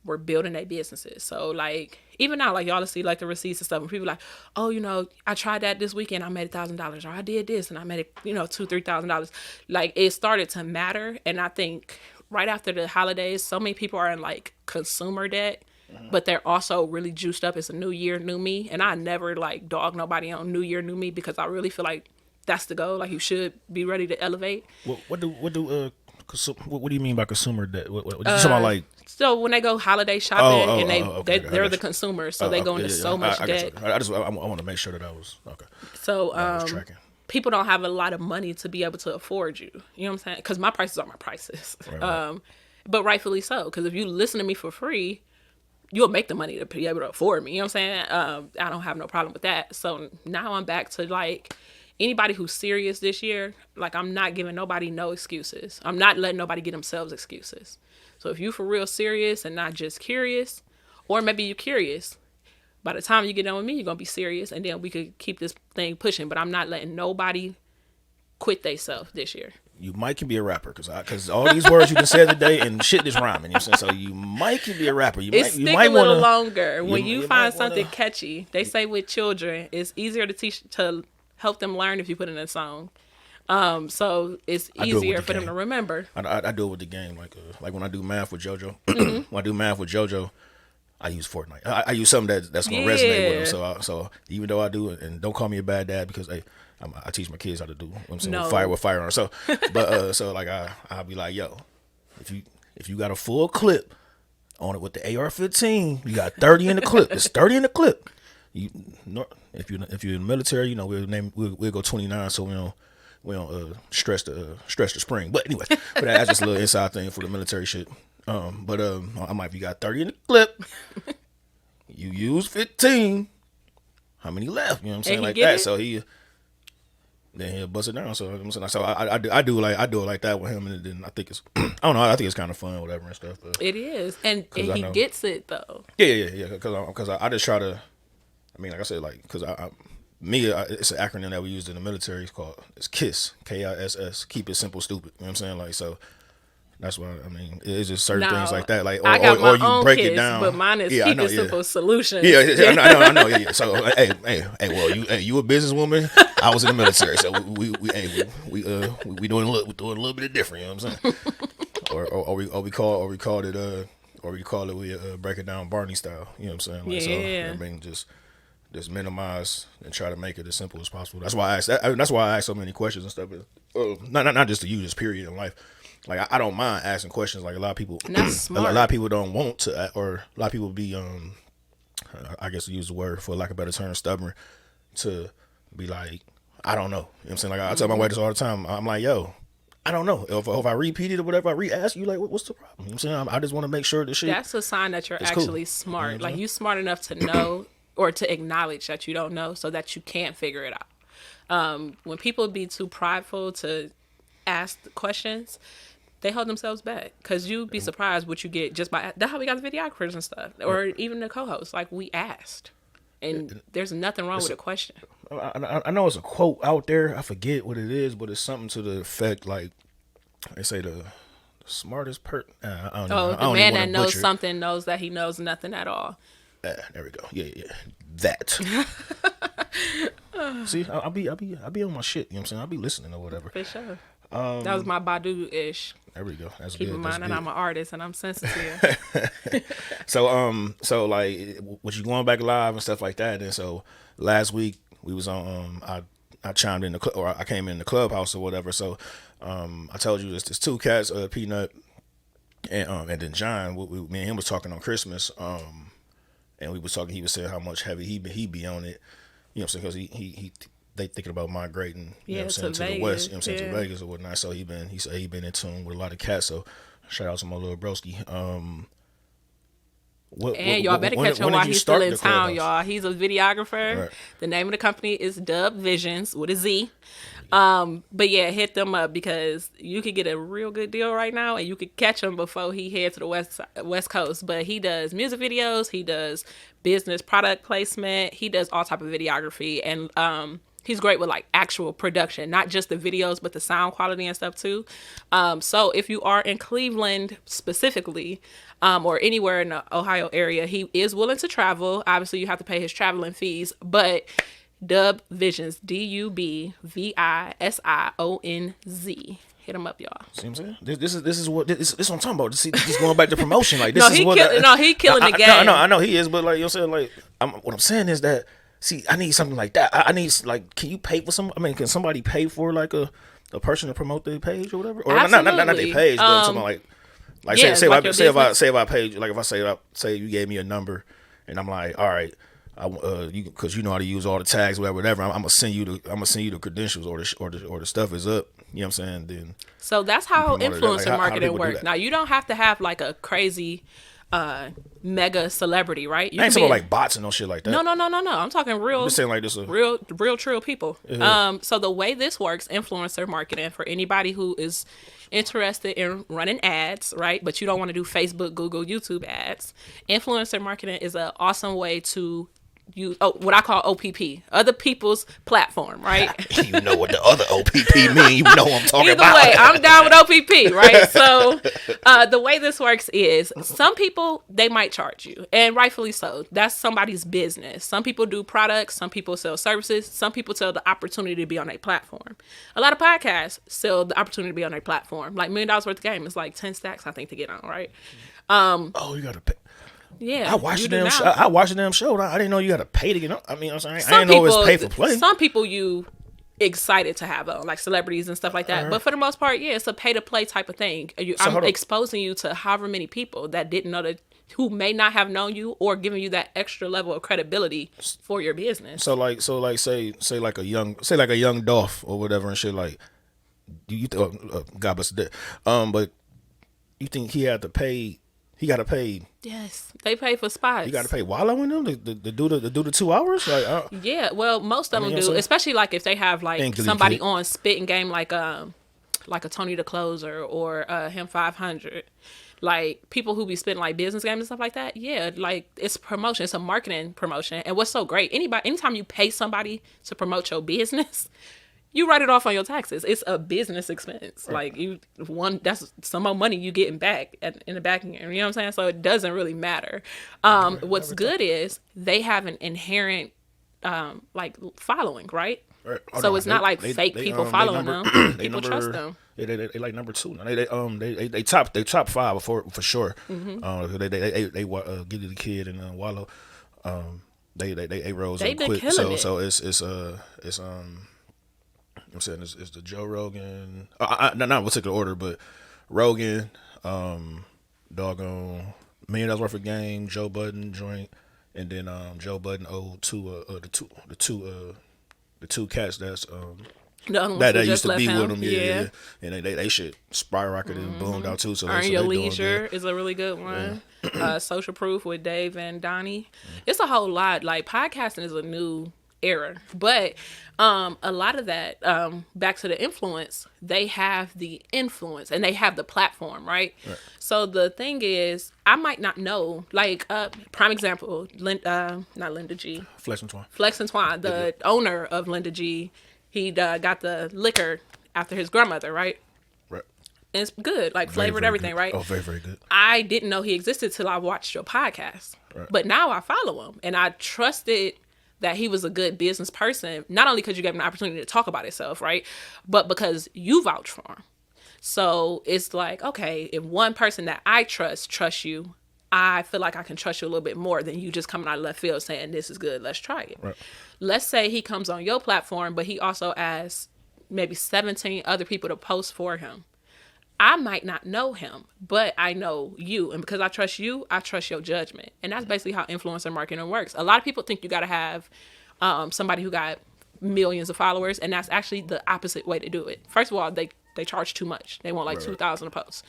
were building their businesses. So like even now, like y'all see like the receipts and stuff, and people like, oh, I tried that this weekend, I made $1,000, or I did this and I made it, $2,000-$3,000. Like it started to matter. And I think right after the holidays, so many people are in like consumer debt, but they're also really juiced up. It's a new year, new me. And I never like dog nobody on new year, new me, because I really feel like that's the goal. Like you should be ready to elevate. What do you mean by consumer debt? What you talking about, like? So when they go holiday shopping they're the consumers, so they go into so much debt. I want to make sure that I was okay. So people don't have a lot of money to be able to afford you. You know what I'm saying? Because my prices are my prices. Right. But rightfully so, because if you listen to me for free, you'll make the money to be able to afford me. You know what I'm saying? I don't have no problem with that. So now I'm back to like anybody who's serious this year, like I'm not giving nobody no excuses. I'm not letting nobody get themselves excuses. So if you for real serious and not just curious, or maybe you're curious, by the time you get done with me, you're going to be serious, and then we could keep this thing pushing. But I'm not letting nobody quit themselves this year. you might can be a rapper because all these words you can say today and shit is rhyming. You know what I'm saying? So you might can be a rapper. You It you stick might a little wanna, longer when you you find might wanna- something catchy. They say with children, it's easier to help them learn if you put it in a song. So it's I do it with easier the for them game. to remember. I do it with the game, like when I do math with JoJo. Mm-hmm. When I do math with JoJo, I use Fortnite. I use something that's gonna resonate with them. Yeah. So even though I do it, and don't call me a bad dad because hey, I teach my kids how to do. You know what I'm saying No. fire with fire on. So, but so like I'll be like, yo, if you got a full clip on it with the AR-15, you got 30 in the clip. It's 30 in the clip. You if you're in the military, you know we'll go 29, so we don't stress the spring. But anyway, but that's just a little inside thing for the military shit. I'm like, if you got 30 in the clip, you use 15. How many left? You know what I'm saying, And he like get that. it? So then he'll bust it down. So I'm saying, so I do it like that with him, and then I think it's I don't know. I think it's kind of fun, or whatever and stuff. But It is, and I he know. gets it though. yeah. Because I just try to. I mean, like I said, like because it's an acronym that we used in the military. It's KISS, KISS. Keep it simple, stupid. You know what I'm saying? Like so. That's why I mean it's just certain Now, things like that. Like I got my or you own break kids, it down. but mine is I keep know, it simple solution. Yeah, I know. Yeah. So hey, well, you a businesswoman. I was in the military, so we doing a little bit of different. You know what I'm saying? or we call it we break it down Barney style. You know what I'm saying? Like, Yeah. So I mean just minimize and try to make it as simple as possible. That's why I ask. That's why I ask so many questions and stuff. Not just to you, just period in life. Like I don't mind asking questions. Like a lot of people, That's a smart. lot of people don't want to, or a lot of people be I guess to use the word for lack of a better term, stubborn to be like, I don't know. You know what I'm saying? Like I tell my wife this all the time. I'm like, yo, I don't know. If I repeat it or whatever, I re-ask you, like, what's the problem? You know what I'm saying? I just want to make sure that shit. That's a sign that you're It's cool. actually smart. You know what I'm Like saying? you smart enough to know or to acknowledge that you don't know, so that you can't figure it out. When people be too prideful to ask the questions, they hold themselves back because you'd be surprised what you get just by that's how we got the videographers and stuff, or even the co-hosts. Like we asked, and there's nothing wrong with a question. I know it's a quote out there. I forget what it is, but it's something to the effect like they say the smartest person. I don't Oh, I the don't man even that wanna knows butcher it. something knows that he knows nothing at all. There we go. Yeah. That. See, I'll be on my shit. You know what I'm saying? I'll be listening or whatever. For sure. That was my Badu-ish. There we go. That's Keep good. in That's mind that good. I'm an artist and I'm sensitive. So like, was you going back live and stuff like that? And so last week we was on. I chimed in or I came in the clubhouse or whatever. So I told you there's two cats, Peanut and then John. Me and him was talking on Christmas. And we was talking. He was saying how much heavy he be on it. You know what I'm saying? Because they thinking about migrating. You know what I'm saying, to the west. You know what I'm saying, to Vegas or whatnot. So he said he been in tune with a lot of cats. So shout out to my little broski. Y'all better catch him while he's still in town, y'all. He's a videographer. Right. The name of the company is Dub Visions with a Z. But yeah, hit them up because you could get a real good deal right now, and you could catch him before he heads to the West Coast. But he does music videos, he does business product placement, he does all type of videography, and he's great with like actual production, not just the videos, but the sound quality and stuff too. So if you are in Cleveland specifically, or anywhere in the Ohio area, he is willing to travel. Obviously, you have to pay his traveling fees, but Dub Visions, DUBVISIONZ. Hit him up, y'all. See what I'm saying? This is what I'm talking about. See, this going back to promotion. Like this No, is he what he killing the game. I know he is, but like you're saying, like what I'm saying is that see, I need something like that. I need like, can you pay for some? I mean, can somebody pay for like a person to promote their page or whatever? Or not their page, but I'm talking about like yeah, say like if I page, like if I say you gave me a number and I'm like, all right, because you know how to use all the tags, whatever. I'm gonna send you the credentials or the stuff is up. You know what I'm saying? Then so that's how influencer marketing works. Do now you don't have to have like a crazy mega celebrity, right? You I ain't talking about like bots and no shit like that. No. I'm talking real. I'm just saying like this. Real true people. Yeah. So the way this works, influencer marketing, for anybody who is interested in running ads, right? But you don't want to do Facebook, Google, YouTube ads. Influencer marketing is an awesome way to use what I call OPP, other people's platform, right? You know what the other OPP mean. You know what I'm talking Either about. way, I'm down with OPP, right? So the way this works is some people, they might charge you, and rightfully so. That's somebody's business. Some people do products, some people sell services, some people sell the opportunity to be on a platform. A lot of podcasts sell the opportunity to be on a platform. Like $1 million worth of game is like 10 stacks, I think, to get on, right? Oh, you got to pay. Yeah, I watched you the do damn now. show. I watched the damn show. I didn't know you got to pay to get on. I mean, I'm sorry. I Some didn't know it was people- pay for play. Some people you excited to have on, like celebrities and stuff like that. But for the most part, yeah, it's a pay to play type of thing. I'm hold on. exposing you to however many people that didn't know that, who may not have known you, or giving you that extra level of credibility for your business. So like say like a young Dolph or whatever and shit, like God bless the dead. But you think he had to pay? He got to pay. Yes, they pay for spots. You got to pay Wallow in them to do the 2 hours. Like Yeah, well, most of them you know what do, I'm saying? especially like if they have like Ain't 'cause he somebody kid. on spitting game like a Tony the Closer or him 500. Like people who be spitting like business games and stuff like that. Yeah, like it's promotion. It's a marketing promotion. And what's so great, anytime you pay somebody to promote your business, you write it off on your taxes. It's a business expense. Like that's some more money you getting back in the back end. You know what I'm saying? So it doesn't really matter. What's good is they have an inherent like following, right? Right. So it's not like fake people following them. People trust them. They like number 2. Now, they top 5 for sure. Mm-hmm. They Get It the Kid and Wallow. They rose They up been quick. killing it. So it's I'm saying it's the Joe Rogan. Not in particular order, but Rogan, doggone $1 million worth of game, Joe Budden joint, and then Joe Budden owed the two cats that's The other ones that who used just to left be him. with them, yeah. And they shit skyrocketed and boomed out too. So Earn they Your doing Leisure good. is a really good one. Social Proof with Dave and Donnie. It's a whole lot. Like podcasting is a new era, but a lot of that back to the influence, they have the influence and they have the platform, right? So the thing is, I might not know, like prime example, not Linda G, Flex and Twine. Flex and Twine, the owner of Linda G. He got the liquor after his grandmother, right? Right. And it's good, like Very, flavored very everything, good. right? Oh, very, very good. I didn't know he existed till I watched your podcast. Right. But now I follow him, and I trusted that he was a good business person, not only because you gave him an opportunity to talk about himself, right? But because you vouch for him. So it's like, okay, if one person that I trusts you, I feel like I can trust you a little bit more than you just coming out of left field saying, this is good, let's try it. Right. Let's say he comes on your platform, but he also asks maybe 17 other people to post for him. I might not know him, but I know you. And because I trust you, I trust your judgment. And that's basically how influencer marketing works. A lot of people think you got to have somebody who got millions of followers, and that's actually the opposite way to do it. First of all, they charge too much. They want like $2,000 a post.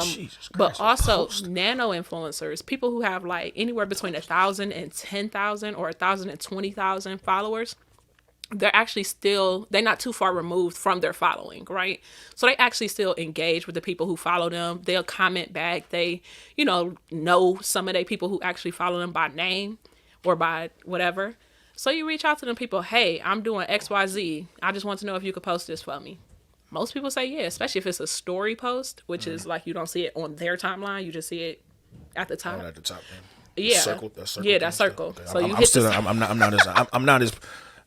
Jesus Christ, But a also post. nano influencers, people who have like anywhere between 1,000 and 10,000 or 1,000 and 20,000 followers, they're actually they're not too far removed from their following, right? So they actually still engage with the people who follow them. They'll comment back. They, know some of the people who actually follow them by name or by whatever. So you reach out to them people, hey, I'm doing XYZ. I just want to know if you could post this for me. Most people say yeah, especially if it's a story post, which is like you don't see it on their timeline. You just see it at the top. At the top, man. Yeah. That circle. Yeah, that circle. Okay. So I'm you hit still. the I'm not as.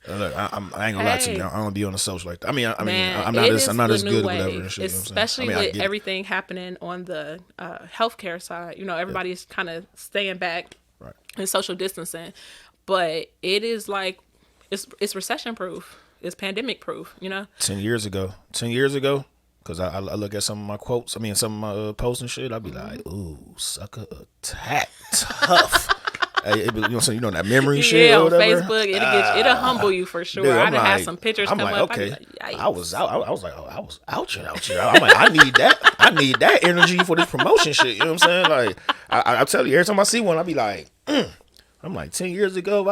Look, I ain't gonna lie to you. I don't be on the social like that. Man, I'm not it as is I'm not the as new good or wave, whatever. And shit, especially you know what I'm saying? I with get it. everything happening on the healthcare side. Everybody's kind of staying back Right. and social distancing, but it is like it's recession proof. It's pandemic proof. 10 years ago, because I look at some of my quotes. Some of my posts and shit. I'd be like, ooh, sucker attack, tough. Hey, that memory shit Yeah, or on whatever. Facebook, it'll humble you for sure. Dude, I I'm done had like- some pictures I'm come like, up. okay. I I was out. I was like, oh, I was out here. I'm like, I need that. I need that energy for this promotion shit. You know what I'm saying? Like, I tell you, every time I see one, I be like, I'm like, 10 years ago, if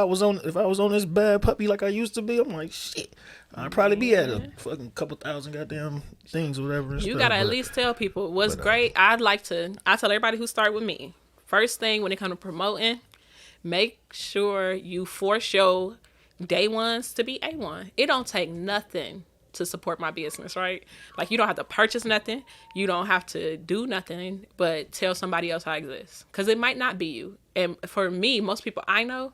I was on this bad puppy like I used to be, I'm like, shit, I'd probably be at a fucking couple thousand goddamn things or whatever. and You stuff, gotta at but- least tell people what's great. I tell everybody who start with me. First thing when it comes to promoting, make sure you force your day ones to be A1. It don't take nothing to support my business, right? Like, you don't have to purchase nothing. You don't have to do nothing but tell somebody else I exist. Because it might not be you. And for me, most people I know,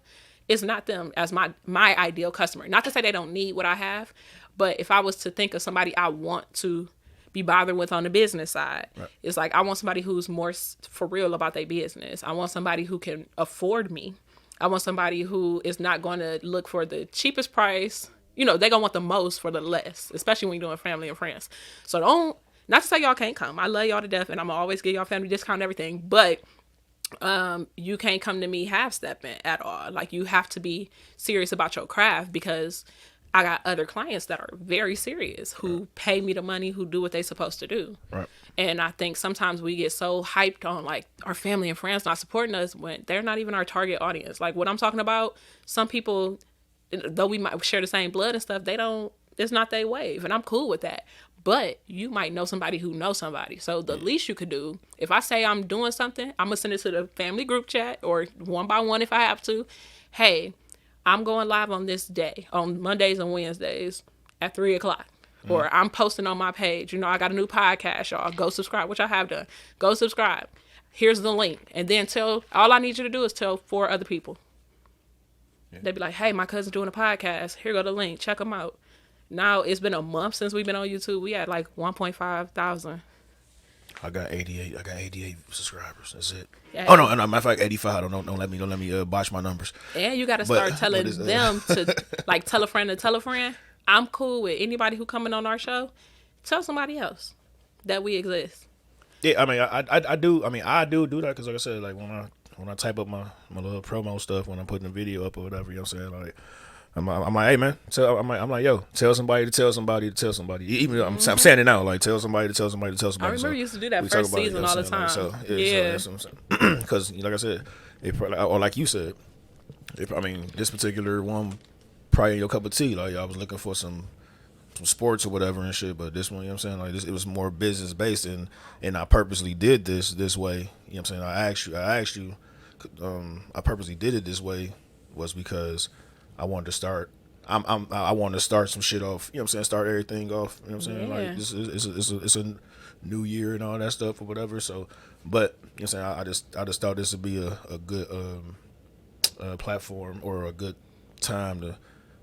it's not them as my ideal customer. Not to say they don't need what I have, but if I was to think of somebody I want to be bothered with on the business side, right, it's like I want somebody who's more for real about their business. I want somebody who can afford me. I want somebody who is not going to look for the cheapest price. You know, they're going to want the most for the less, especially when you're doing family and friends. So don't, not to say y'all can't come. I love y'all to death, and I'm going to always give y'all family discount and everything. But you can't come to me half-stepping at all. Like, you have to be serious about your craft, because I got other clients that are very serious, who pay me the money, who do what they're supposed to do. Right. And I think sometimes we get so hyped on, like, our family and friends not supporting us when they're not even our target audience. Like, what I'm talking about, some people, though we might share the same blood and stuff, it's not their wave. And I'm cool with that. But you might know somebody who knows somebody. So the least you could do, if I say I'm doing something, I'm going to send it to the family group chat, or one by one if I have to. Hey, I'm going live on this day, on Mondays and Wednesdays at 3:00. Or I'm posting on my page. You know, I got a new podcast, y'all. Go subscribe, which I have done. Go subscribe. Here's the link. And then all I need you to do is tell 4 other people. Yeah. They'd be like, hey, my cousin's doing a podcast. Here go the link. Check them out. Now, it's been a month since we've been on YouTube. We had like 1.5 thousand. I got 88 subscribers. That's it. Yeah. Oh no, matter of fact, 85. Don't let me botch my numbers. And you got to start telling them to, like, tell a friend to tell a friend. I'm cool with anybody who coming on our show. Tell somebody else that we exist. Yeah, I mean, I do. I mean, I do that because, like I said, like when I type up my little promo stuff, when I'm putting a video up or whatever, you know what I'm saying? Like, I'm like, hey man, I'm like, yo, tell somebody to tell somebody to tell somebody. Even though I'm saying it now, like, tell somebody to tell somebody to tell somebody. I remember you used to do that first season all the time. Like, so that's what I'm saying. Because, like I said, or like you said, I mean, this particular one probably your cup of tea. Like, I was looking for some sports or whatever and shit, but this one, you know what I'm saying, like, it was more business based, and I purposely did this way. You know what I'm saying? I asked you, I purposely did it this way was because I wanted to start. I wanted to start some shit off. You know what I'm saying? Start everything off. You know what I'm saying? Yeah. Like, it's a new year and all that stuff or whatever. So, but you know what I'm saying? I just thought this would be a good platform, or a good time to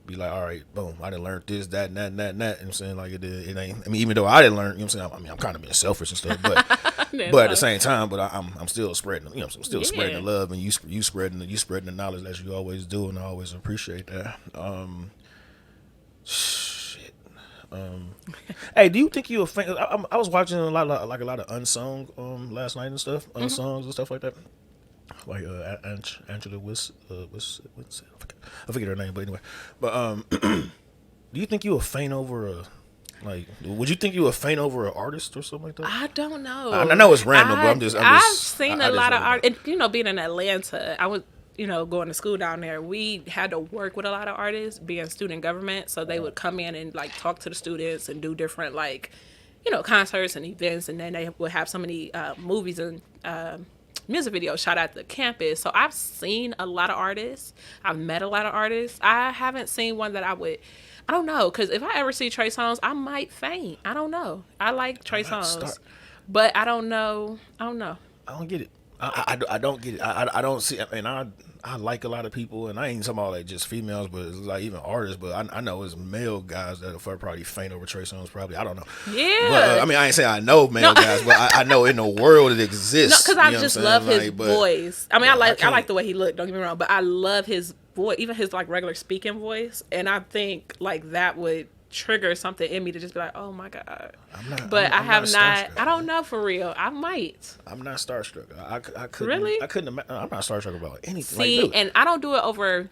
be like, all right, boom, I done learned this, that, and that, and that, and that. You know what I'm saying? Like, it ain't. I mean, even though I didn't learn, you know what I'm saying? I mean, I'm kind of being selfish and stuff, but but at the same time, but I'm still spreading, you know, I'm still spreading the love, and you spreading the knowledge as you always do, and I always appreciate that. Shit. Hey, do you think you a fan? I was watching a lot of unsung last night and stuff, unsongs and stuff like that. Like Angela I forget her name, but anyway. But do you think you a faint over a, like, would you think you a faint over an artist or something like that? I don't know. I know it's random, but I've seen a lot of art. You know, being in Atlanta, I was, you know, going to school down there. We had to work with a lot of artists, being student government, so they would come in and, like, talk to the students and do different, like, you know, concerts and events, and then they would have so many movies and music videos shot at the campus. So I've seen a lot of artists. I've met a lot of artists. I haven't seen one that I don't know, because if I ever see Trey Songz, I might faint. I don't know. I like Trey Songz, but I don't know. I don't get it. I don't get it. I don't see. I mean, I like a lot of people, and I ain't talking about like just females, but it's like even artists. But I know it's male guys that will probably faint over Trey Songz. Probably, I don't know. Yeah. But, I mean, I ain't saying I know male guys, but I know in the world it exists. No, because I just love his voice. I mean, I like the way he looked. Don't get me wrong, but I love his voice, even his, like, regular speaking voice, and I think, like, that would trigger something in me to just be like, oh my God. I don't know, for real. I might. I'm not starstruck. I couldn't. Really? I couldn't imagine. I'm not starstruck about anything. See, like, and I don't do it over,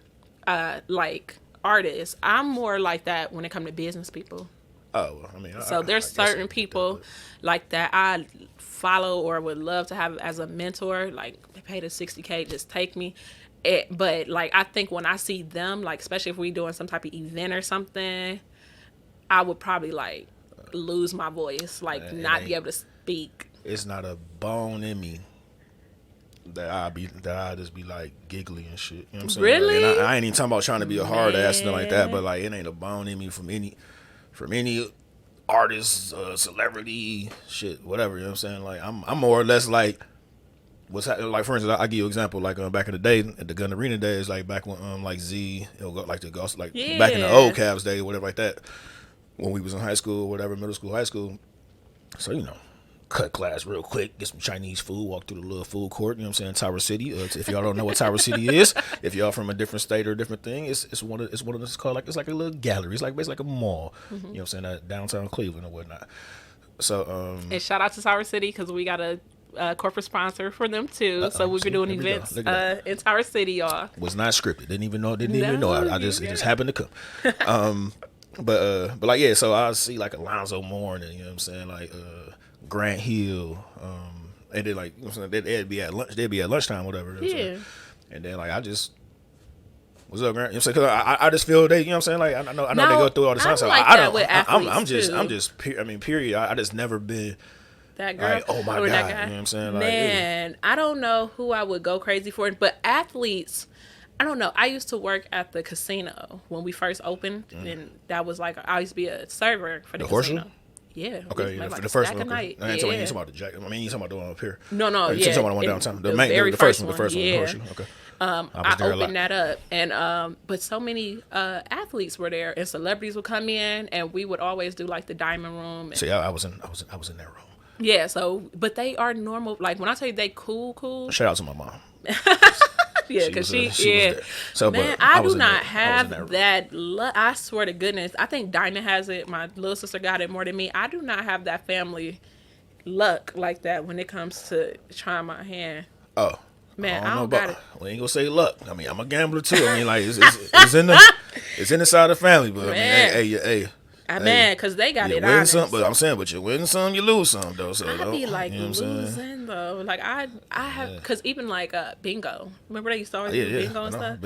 like, artists. I'm more like that when it comes to business people. Oh, well, I mean. So there's certain people like that I follow or would love to have as a mentor. Like, they paid us $60K, just take me. But, like, I think when I see them, like, especially if we doing some type of event or something, I would probably, like, lose my voice, like, not be able to speak. It's not a bone in me that I just be like giggly and shit. You know what I'm saying? Really? Like, and I ain't even talking about trying to be a hard ass and like that, Man. but like it ain't a bone in me from any artist, celebrity, shit, whatever. You know what I'm saying? Like I'm more or less like what's like for instance, I give you an example like back in the day at the Gun Arena days, like back when like Z, it'll go like the ghost like back in the old Cavs day, whatever like that, when we was in high school, whatever, middle school, high school. So cut class real quick, get some Chinese food, walk through the little food court. You know what I'm saying? Tower City. If y'all don't know what Tower City is, if y'all from a different state or a different thing, it's one of it's called like it's like a little gallery. It's like basically like a mall. You know what I'm saying? Downtown Cleveland or whatnot. So and shout out to Tower City because we got a corporate sponsor for them too. So we've been doing events in Tower City, y'all. Was not scripted. Didn't even know. I just it just happened to come. But like yeah. So I see like Alonzo Mourning. You know what I'm saying? Like Grant Hill. And then like you know what I'm saying, they'd be at lunch. They'd be at lunchtime, whatever. You know what I'm saying? And then like I just. What's up, Grant? You know what I'm saying? Cause I just feel they, you know what I'm saying? Like I know they go through all the time. So like I that don't. with I'm athletes, just. Period. I just never been. That girl. Like, oh my or God. that guy. You know what I'm saying? Like, Man, I don't know who I would go crazy for, but athletes. I don't know. I used to work at the casino when we first opened, and that was like I used to be a server for the casino. Horseshoe? Yeah. Okay, Like for the first one. okay. Night. I ain't talking about the jacket. I mean, you talking about the one up here. No, You talking about the one downtown. The first one. The Horseshoe. Okay. I opened that up, and but so many athletes were there, and celebrities would come in, and we would always do like the diamond room. And, See, I was in that room. yeah. So, but they are normal. Like when I tell you they cool. Shout out to my mom. Yeah, because she was there. So, man, but I was do in not that have that. I swear to goodness, I think Dinah has it. My little sister got it more than me. I do not have that family luck like that when it comes to trying my hand. Oh. Man, I I don't don't know got it. We ain't gonna say luck. I mean, I'm a gambler too. I mean, like it's in the side of the family. But Man. I mean, hey. Man, because they got it win honest. some, but I'm saying, but you win some, you lose some, though. So I be like you know what I'm saying? losing though. Like I have because even like bingo. Remember they used to always do bingo and stuff.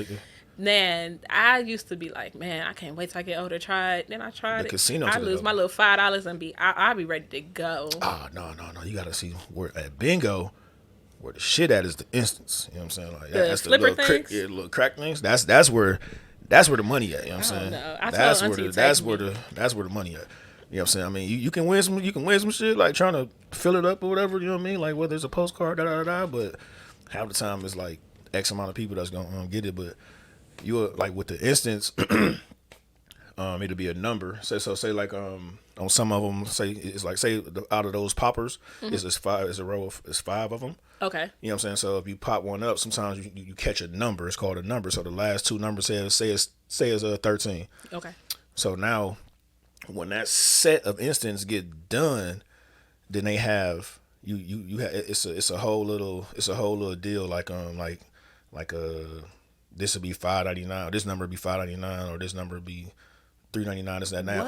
Man, I used to be like, man, I can't wait till I get older to try it. Then I tried it. Casino. I lose my little $5 and I'll be ready to go. Oh no! You gotta see where at bingo. Where the shit at is the instance. You know what I'm saying? Like that's the flipper little things? little crack things. That's where the money at. You know what I'm saying? That's where the money at. You know what I'm saying? I mean, you can win some shit like trying to fill it up or whatever. You know what I mean? Like whether it's a postcard, but half the time it's like X amount of people that's gonna get it. But you like with the instance, it'll be a number. Say like on some of them, say it's like out of those poppers, it's five. It's a row of it's 5 of them. Okay. You know what I'm saying? So if you pop one up, sometimes you catch a number. It's called a number. So the last 2 numbers say it's 13. Okay. So now, when that set of instants get done, then they have you have it's a whole little deal like this would be $5.99, this number would be $5.99, or this number would be $3.99, this and that,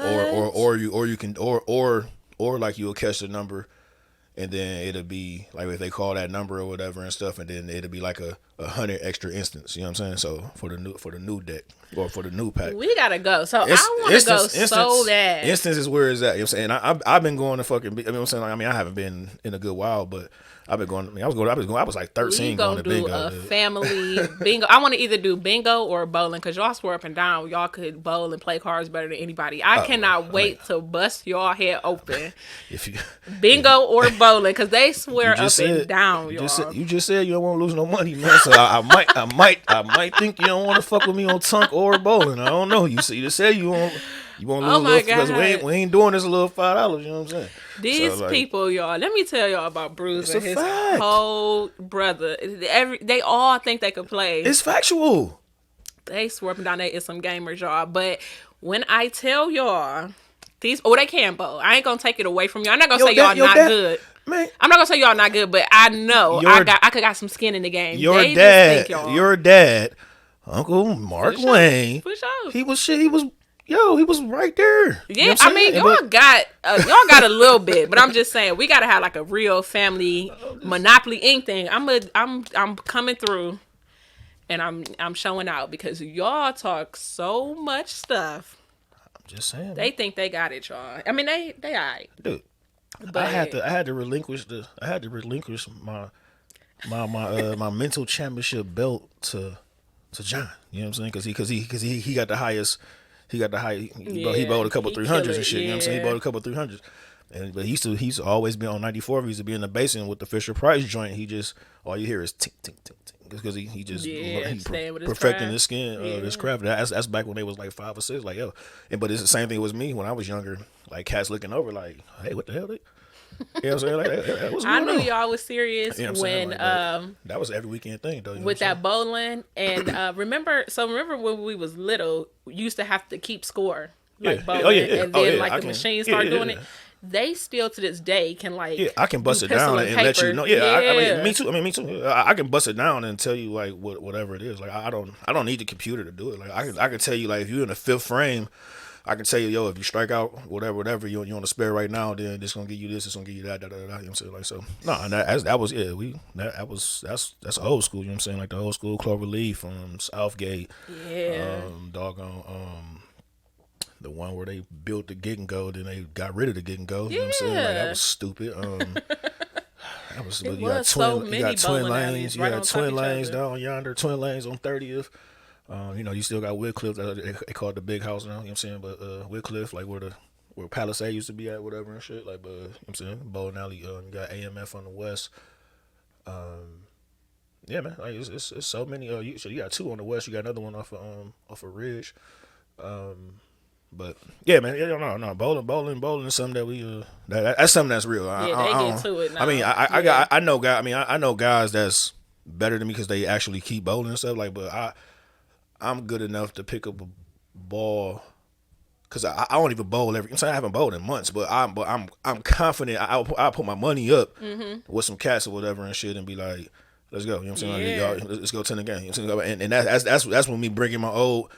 or like you'll catch the number. And then it'll be like if they call that number or whatever and stuff, and then it'll be like a 100 extra instance. You know what I'm saying? So for the new deck or for the new pack, we gotta go. So I want to go so bad. Instance is where it's at. You know what I'm saying? I've been going to fucking. I mean, what I'm saying, like, I mean, I haven't been in a good while, but I've been going. I mean, I was like 13 going to bingo. We gonna do a family bingo. I want to either do bingo or bowling because y'all swear up and down y'all could bowl and play cards better than anybody. I cannot wait to bust y'all head open. If you bingo or bowling, because they swear up and down, y'all. You just said you don't want to lose no money, man. So I might think you don't want to fuck with me on tunk or bowling. I don't know. You just said you won't. You won't lose a little because we ain't doing this a little $5. You know what I'm saying? These people, y'all. Let me tell y'all about Bruce and his whole brother. They all think they could play. It's factual. They swear up and down they is some gamers, y'all. But when I tell y'all they can bowl. I ain't gonna take it away from y'all. I'm not gonna say y'all not good. Man. I'm not gonna say y'all not good, but I know I could got some skin in the game. Your dad, Uncle Mark Wayne. For sure. He was right there. Yeah, you know I mean, y'all got a little bit, but I'm just saying we gotta have like a real family Monopoly Inc. thing. I'm coming through, and I'm showing out because y'all talk so much stuff. I'm just saying. They think they got it, y'all. I mean, they alright. Dude, but I had to relinquish my my mental championship belt to John. You know what I'm saying? Because he got the highest. He got the high. He bowled a couple he kill 300s and it, shit. You know what I'm saying? He yeah. bowled a couple 300s. But he used to always be on 94. He used to be in the basin with the Fisher Price joint. He just all you hear is tink tink tink tink because he just Yeah, he staying with his perfecting craft. his skin his Yeah. craft. That's back when they was like 5 or 6. Like yo, but it's the same thing with me when I was younger. Like cats looking over like, hey, what the hell? You know what I'm saying? Like, hey, what's I going knew on? y'all was serious You know what I'm saying? when Like, that was every weekend thing though. You know with what I'm that bowling and remember when we was little, we used to have to keep score like Yeah. bowling, Oh, yeah. and Oh, then yeah. like I the can. machine Yeah, start yeah, doing yeah. it. They still to this day can Yeah, like I can bust do it pencil down and let you paper. know. Yeah, I Yeah. mean, me too. I mean, me too. I can bust it down and tell you like whatever it is. Like I don't need the computer to do it. Like I can tell you like if you're in the fifth frame, I can tell you yo if you strike out whatever you on the spare right now, then this gonna give you this, it's gonna give you that. You know what I'm saying? Like so. No, and that was yeah. That's old school. You know what I'm saying? Like the old school Cloverleaf, Southgate, Yeah. doggone the one where they built the Get and Go, then they got rid of the Get and Go. You know what I'm saying? Like that Yeah. was stupid. That was It but was so many bowling alleys You right got on top of twin each lanes other. down yonder, twin lanes on 30th. You still got Whitcliffe. They call it the big house now. You know what I'm saying? But Whitcliffe, like where Palisade used to be at, whatever and shit. Like, but you know what I'm saying bowling alley. You got AMF on the west. Yeah, man. Like it's so many. You got two on the west. You got another one off of Ridge. But yeah, man, yeah, no, bowling is something that that's something that's real. Yeah, they I get don't- to it now. I mean, Yeah. I know guys. I mean, I know guys that's better than me because they actually keep bowling and stuff. Like, but I'm good enough to pick up a ball because I don't even bowl every. I'm saying I haven't bowled in months, but I'm confident. I'll put my money up with some cats or whatever and shit and be like, let's go. You know what I'm saying? Yeah. Like, y'all, let's go 10 again. You know what I'm saying? And that's when me bringing my old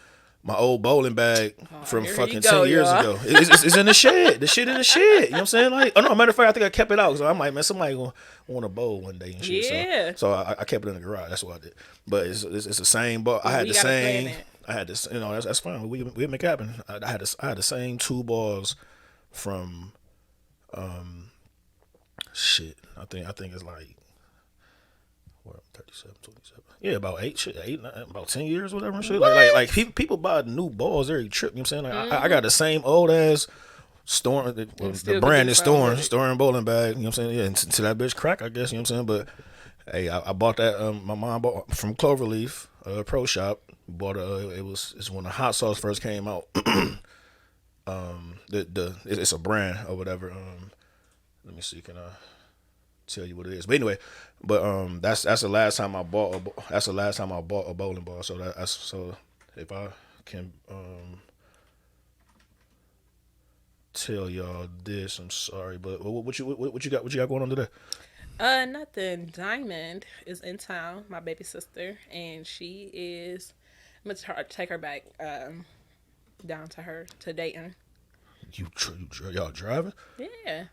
bowling bag from here fucking you go, 10 years y'all. ago. It's in the shed. The shit in the shed. You know what I'm saying? Like, oh no, matter of fact, I think I kept it out. So I'm like, man, somebody gonna want to bowl one day and shit. Yeah. So I kept it in the garage. That's what I did. But it's the same ball. I had We the gotta plan same. it. I had this. That's fine. We make it happen. I had the same two balls from shit. I think it's like what 37, 27. Yeah, about about 10 years, whatever and shit. Like people buy new balls every trip. You know what I'm saying? Like I got the same old ass Storm. still The can brand do is something with it. Storm bowling bag. You know what I'm saying? Yeah, until that bitch crack, I guess. You know what I'm saying? But hey, I bought that. My mom bought from Cloverleaf Pro Shop. Bought it's when the hot sauce first came out. It's a brand or whatever. Let me see. Can I tell you what it is? But anyway, that's the last time I bought a bowling ball. So so if I can tell y'all this, I'm sorry, but what you got going on today? Nothing. Diamond is in town, my baby sister, and she is. I'm gonna take her back down to Dayton. Y'all driving? Yeah.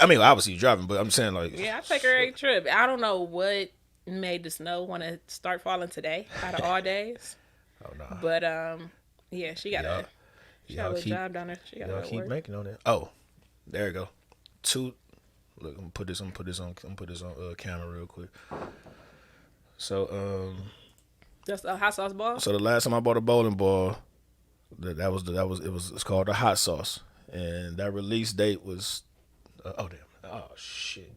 I mean, obviously you driving, but I'm saying like, Yeah, I take her every trip. I don't know what made the snow want to start falling today out of all days. oh no, But yeah, she got y'all, she got a y'all little keep job down there. She got y'all to keep work. making on it. Oh, there you go. Two. Look, I'm gonna put this on camera real quick. So Just a hot sauce ball. So the last time I bought a bowling ball, it's called the hot sauce, and that release date was oh damn, oh shit,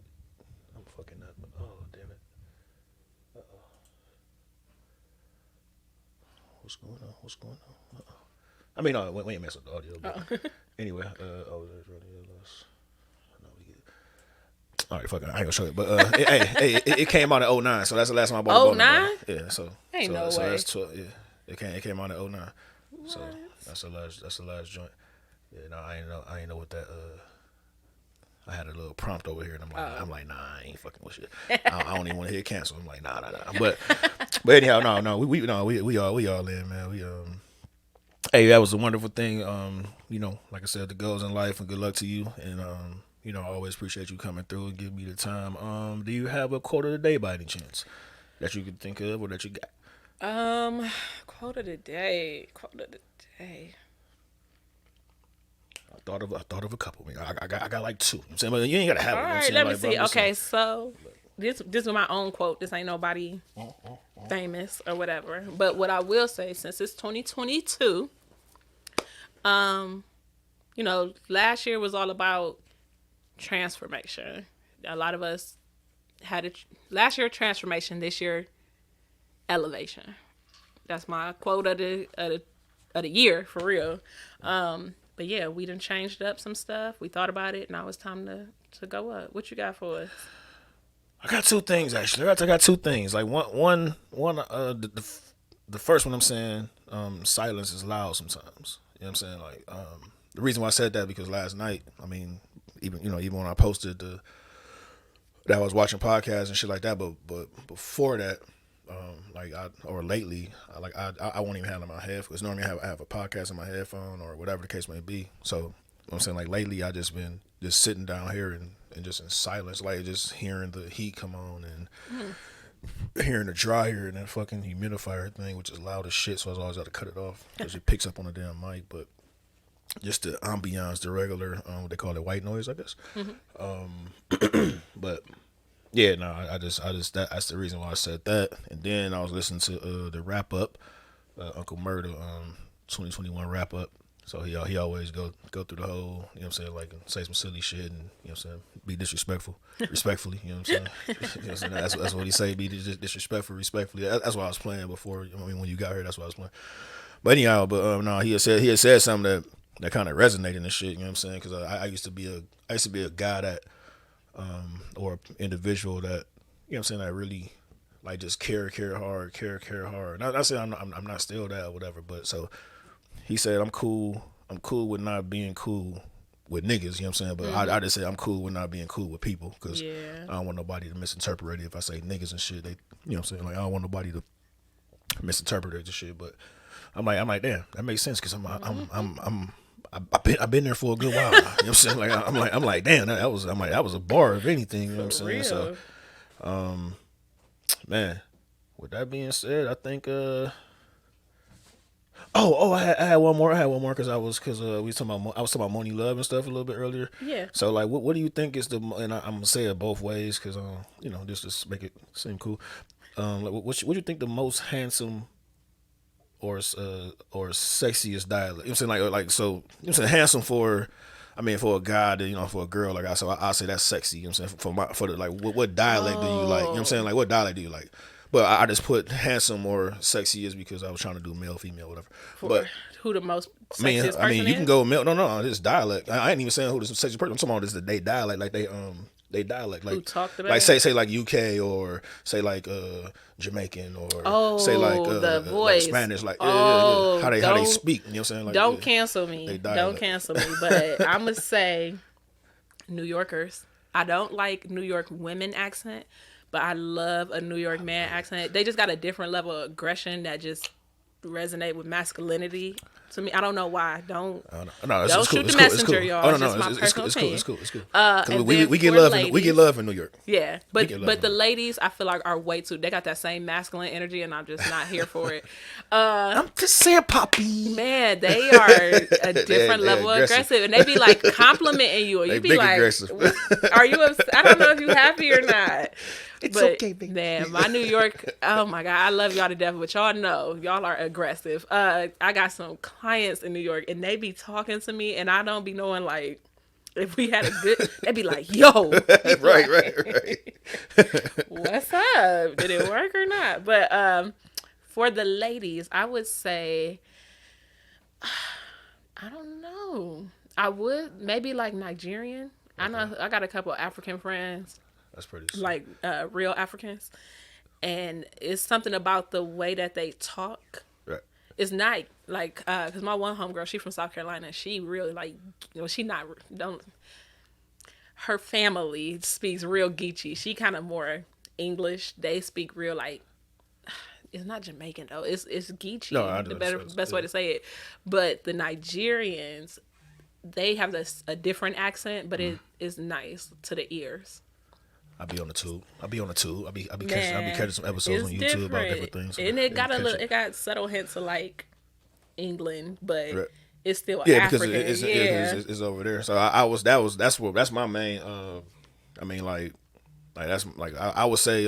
I'm fucking up. Oh damn it. What's going on? I mean, no, we ain't mess with the audio. But anyway, there's really less. No, we get. All right, fuck it. I ain't gonna show it, but it came out in '09, so that's the last time I bought a bowling ball. 09? Yeah, so Ain't so, no so way. that's 12. Yeah, it came out in '09. So that's the last joint. Yeah, no, I ain't know what that. I had a little prompt over here, and I'm like, nah, I ain't fucking with shit. I don't even want to hear cancel. I'm like, nah. But anyhow, no, we all in, man. Hey, that was a wonderful thing. Like I said, the goals in life, and good luck to you. And I always appreciate you coming through and giving me the time. Do you have a quote of the day by any chance that you could think of or that you got? Quote of the day. I thought of a couple. I got like two. You know what I'm saying? But you ain't gotta have All it. You know what I'm right, saying? let me Like, bro, see. I'm just Okay, saying. so this is my own quote. This ain't nobody famous or whatever. But what I will say, since it's 2022, last year was all about transformation. A lot of us had last year transformation, this year elevation. That's my quote of the year, for real. But yeah, we done changed up some stuff. We thought about it. Now it's time to go up. What you got for us? I got two things actually. I got two things. Like one. The first one I'm saying, silence is loud sometimes. You know what I'm saying? Like, the reason why I said that because last night, I mean, even when I posted that I was watching podcasts and shit like that, but before that, lately, I won't even have it in my head because normally I have a podcast in my headphone or whatever the case may be. So I'm saying, like, lately I just been just sitting down here and just in silence, like just hearing the heat come on and hearing the dryer and that fucking humidifier thing, which is loud as shit. So I always got to cut it off because it picks up on the damn mic. But just the ambiance, the regular, what they call it, white noise, I guess. But yeah, no, I just that's the reason why I said that. And then I was listening to the wrap up, Uncle Murder 2021 wrap up. So he always go through the whole, you know what I'm saying, like say some silly shit and, you know what I'm saying, be disrespectful, respectfully, you know what I'm saying. You know what I'm saying? That's what he say, be disrespectful, respectfully. That's what I was playing before. I mean, when you got here, that's what I was playing. But anyhow, no, he had said something that kind of resonated and shit. You know what I'm saying? Because I used to be a guy that, or individual that, you know what I'm saying, that really like just care hard. Not saying I'm not still that or whatever, but so. He said, I'm cool with not being cool with niggas, you know what I'm saying? But I just say I'm cool with not being cool with people because I don't want nobody to misinterpret it if I say niggas and shit. They, you know what I'm saying? Like, I don't want nobody to misinterpret it and shit. But I'm like, damn, that makes sense because I've been there for a good while. You know what I'm saying? Like, I'm like, damn, that was a bar if anything, you know what I'm saying? So, man, with that being said, I think, I had one more because I was talking about Money Love and stuff a little bit earlier. Yeah. So like, what do you think is and I'm gonna say it both ways because just to make it seem cool. What do you think the most handsome or sexiest dialect? You know what I'm saying, like so. You know what I'm saying, handsome for a guy that, for a girl, like I say that's sexy. You know what I'm saying, for the like what dialect do you like? You know what I'm saying, like what dialect do you like? But I just put handsome or sexy is because I was trying to do male, female, whatever. But who the most sexiest person you is? can go male. No, this dialect. I ain't even saying who the sexiest person. I'm talking about this they dialect, like they dialect, like who talked about like say like UK or say like Jamaican or say like the voice, like Spanish, like how they speak. You know what I'm saying? Like, don't cancel me. Don't cancel me. But I'm gonna say New Yorkers. I don't like New York women accent. But I love a New York man accent. They just got a different level of aggression that just resonate with masculinity to me. I don't know why. Don't shoot the messenger, y'all. It's just my personal opinion. It's cool. We get love in New York. Yeah, but the ladies, I feel like are way too. They got that same masculine energy, and I'm just not here for it. I'm just saying, Poppy. Man, they are a different level of aggressive, and they be like complimenting you, or you be like, aggressive. "Are you upset? I don't know if you happy or not." It's okay, baby. Man, my New York, oh my God, I love y'all to death, but y'all know, y'all are aggressive. I got some clients in New York, and they be talking to me, and I don't be knowing, like, if we had a good, they be like, yo. Right. What's up? Did it work or not? But for the ladies, I would say, I don't know. I would, maybe like Nigerian. I know, I got a couple of African friends. That's pretty sick. Like real Africans, and it's something about the way that they talk. Right. It's not like because my one homegirl, she from South Carolina. She really like her family speaks real Geechee. She kind of more English. They speak real like it's not Jamaican though. It's Geechee. No, the best way to say it. But the Nigerians, they have a different accent, but it is nice to the ears. I be on the tube. I be catching some episodes on YouTube about different things. And it got subtle hints of like England, but it's still because African. it's over there. So that's my main. Like that's like I would say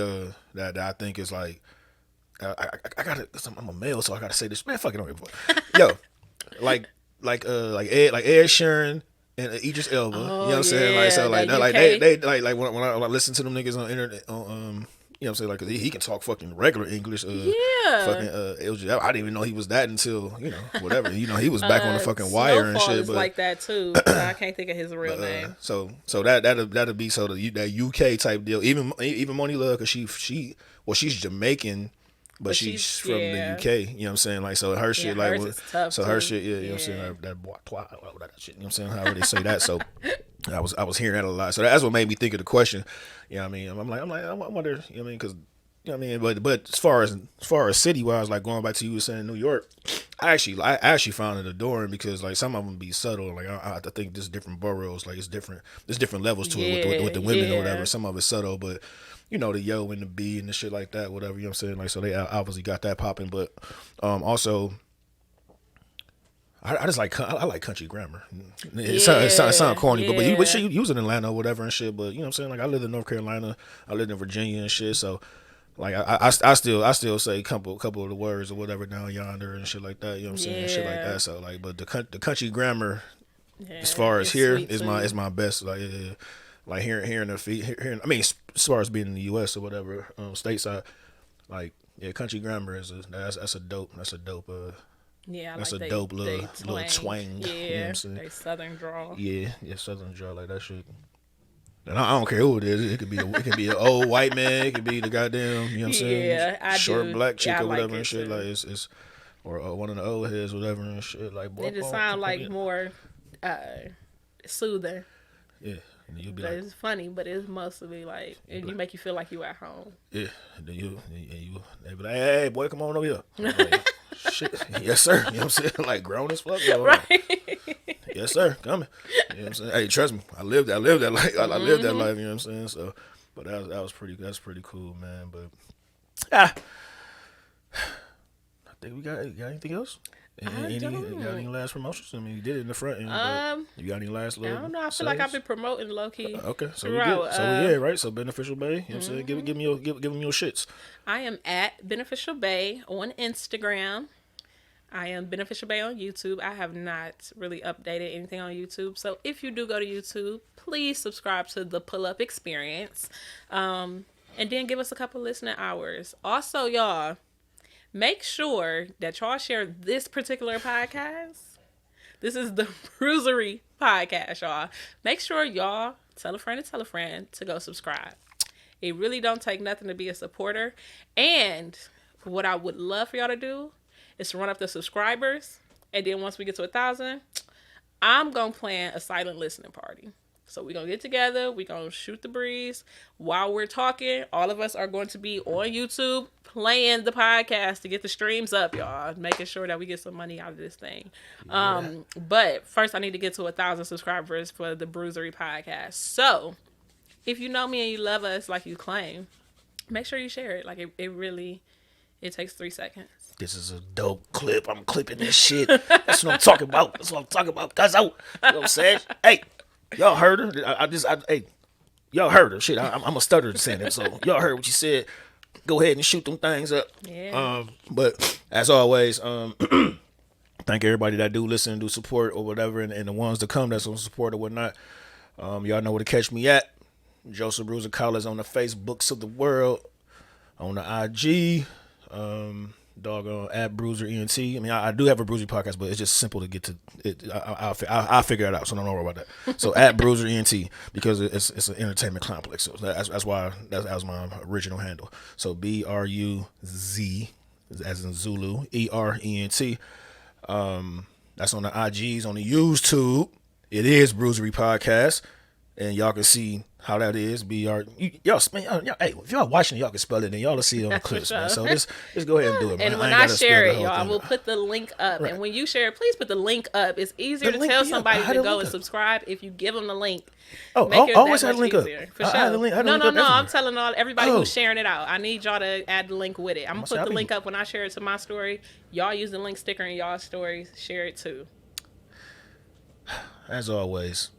that I think is like I gotta. I'm a male, so I gotta say this. Man, fuck it, don't give a fuck. Yo, like like Ed Sheeran and Idris Elba. You know what I'm saying? Like so like that like UK. they like when I listen to them niggas on internet on you know what I'm saying, like 'cause he can talk fucking regular English. Fucking LG. I didn't even know he was that until whatever. He was back on the fucking wire and Snowfall shit. is But like that too. But I can't think of his real name. so that'll be so that UK type deal. Even Moni Love, cause she's Jamaican, but she's from the UK. You know what I'm saying? Like so her shit like hers is tough so too. her shit you know what I'm saying, that boy that shit. You know what I'm saying? However they say that. So I was hearing that a lot. So that's what made me think of the question. You know what I mean? I'm like I wonder. You know what I mean? Because you know what I mean? But as far as city wise, like going back to you were saying New York, I actually found it adoring because like some of them be subtle. Like I think there's different boroughs, like it's different. There's different levels to it with the women or whatever. Some of it's subtle, but the yo and the B and the shit like that, whatever. You know what I'm saying? Like so they obviously got that popping, but also. I just like I like country grammar. It sounds corny, but you was in Atlanta or whatever and shit. But you know what I'm saying? Like I lived in North Carolina, I lived in Virginia and shit. So like I still say a couple of the words or whatever down yonder and shit like that. You know what I'm saying? Shit like that. So like, but the country grammar, as far as here, is my best. Like hearing the feet. I mean, as far as being in the U.S. or whatever, stateside, like country grammar is that's a dope. Yeah, that's like a dope little twang. Yeah, you know what I'm saying? they southern drawl. Yeah, southern drawl like that shit. And I don't care who it is. It could be an old white man. It could be the goddamn, you know what I'm saying? Yeah, short black chick or whatever like and shit. too. Like it's or one of the old heads, whatever and shit. Like It just sound like more soothing. Yeah, and you'll be But like, it's funny, but it's mostly like you make you feel like you at home. yeah. And then they be like, hey boy, come on over here. I'm like, shit, yes sir. You know what I'm saying? Like grown as fuck, Right. Yes sir, coming. You know what I'm saying? Hey, trust me, I lived that life. I lived that life. You know what I'm saying? So, but that's pretty cool, man. But I think we got anything else? You got any last promotions? I mean, you did it in the front end. You got any last little? I don't know. I feel like I've been promoting low key. Okay, so we good. So right. So Beneficial Bay. You know what I'm saying? Give them your shits. I am at Beneficial Bay on Instagram. I am Beneficial Bay on YouTube. I have not really updated anything on YouTube. So if you do go to YouTube, please subscribe to the Pull Up Experience. And then give us a couple listening hours. Also, y'all, make sure that y'all share this particular podcast. This is the Bruisery podcast, y'all. Make sure y'all tell a friend to go subscribe. It really don't take nothing to be a supporter. And what I would love for y'all to do is to run up the subscribers. And then once we get to 1,000, I'm going to plan a silent listening party. So we're going to get together. We're going to shoot the breeze. While we're talking, all of us are going to be on YouTube playing the podcast to get the streams up, y'all. Making sure that we get some money out of this thing. Yeah. But first, I need to get to 1,000 subscribers for the Bruisery podcast. So if you know me and you love us like you claim, make sure you share it. Like it really, it takes 3 seconds. This is a dope clip. I'm clipping this shit. That's what I'm talking about. Cause you know what I'm saying? Hey, y'all heard her. Hey, y'all heard her. Shit, I'm a stutter saying it. So y'all heard what you said. Go ahead and shoot them things up. Yeah. But as always, thank everybody that do listen, do support or whatever, and the ones that come that's gonna support or whatnot. Y'all know where to catch me at. Joseph Bruiser Collins on the Facebooks of the world, on the IG. Doggone at Bruiser ENT. I mean, I do have a Bruiser podcast, but it's just simple to get to it. I'll figure it out, so don't worry about that. So at Bruiser ENT, because it's an entertainment complex. So that's why that was my original handle. So BRUZ as in Zulu ERENT. That's on the IGs, on the YouTube. It is Bruisery Podcast, and y'all can see how that is. Y'all, hey, if y'all watching, y'all can spell it, and y'all will see it on the clips, man. So just go ahead and do it, man. And when I share it, y'all, I will put the link up. Right. And when you share it, please put the link up. It's easier to tell somebody to go and subscribe if you give them the link. Oh, I always have the link up. For sure. No. I'm telling everybody who's sharing it out. I need y'all to add the link with it. I'm going to put the link up when I share it to my story. Y'all use the link sticker in y'all stories. Share it too. As always,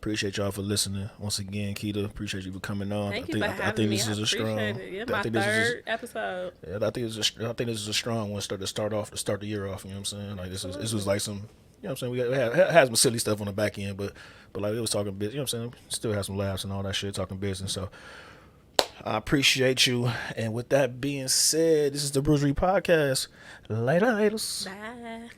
Appreciate y'all for listening. Once again, Keita, appreciate you for coming on. Thank you for having me. I appreciate it. Yeah, my third episode. Yeah, I think this is a strong one to start the year off. You know what I'm saying? Like this was like some. You know what I'm saying? We had some silly stuff on the back end, but like it was talking business. You know what I'm saying? Still have some laughs and all that shit, talking business. So I appreciate you. And with that being said, this is the Bruisery Podcast. Later. Bye.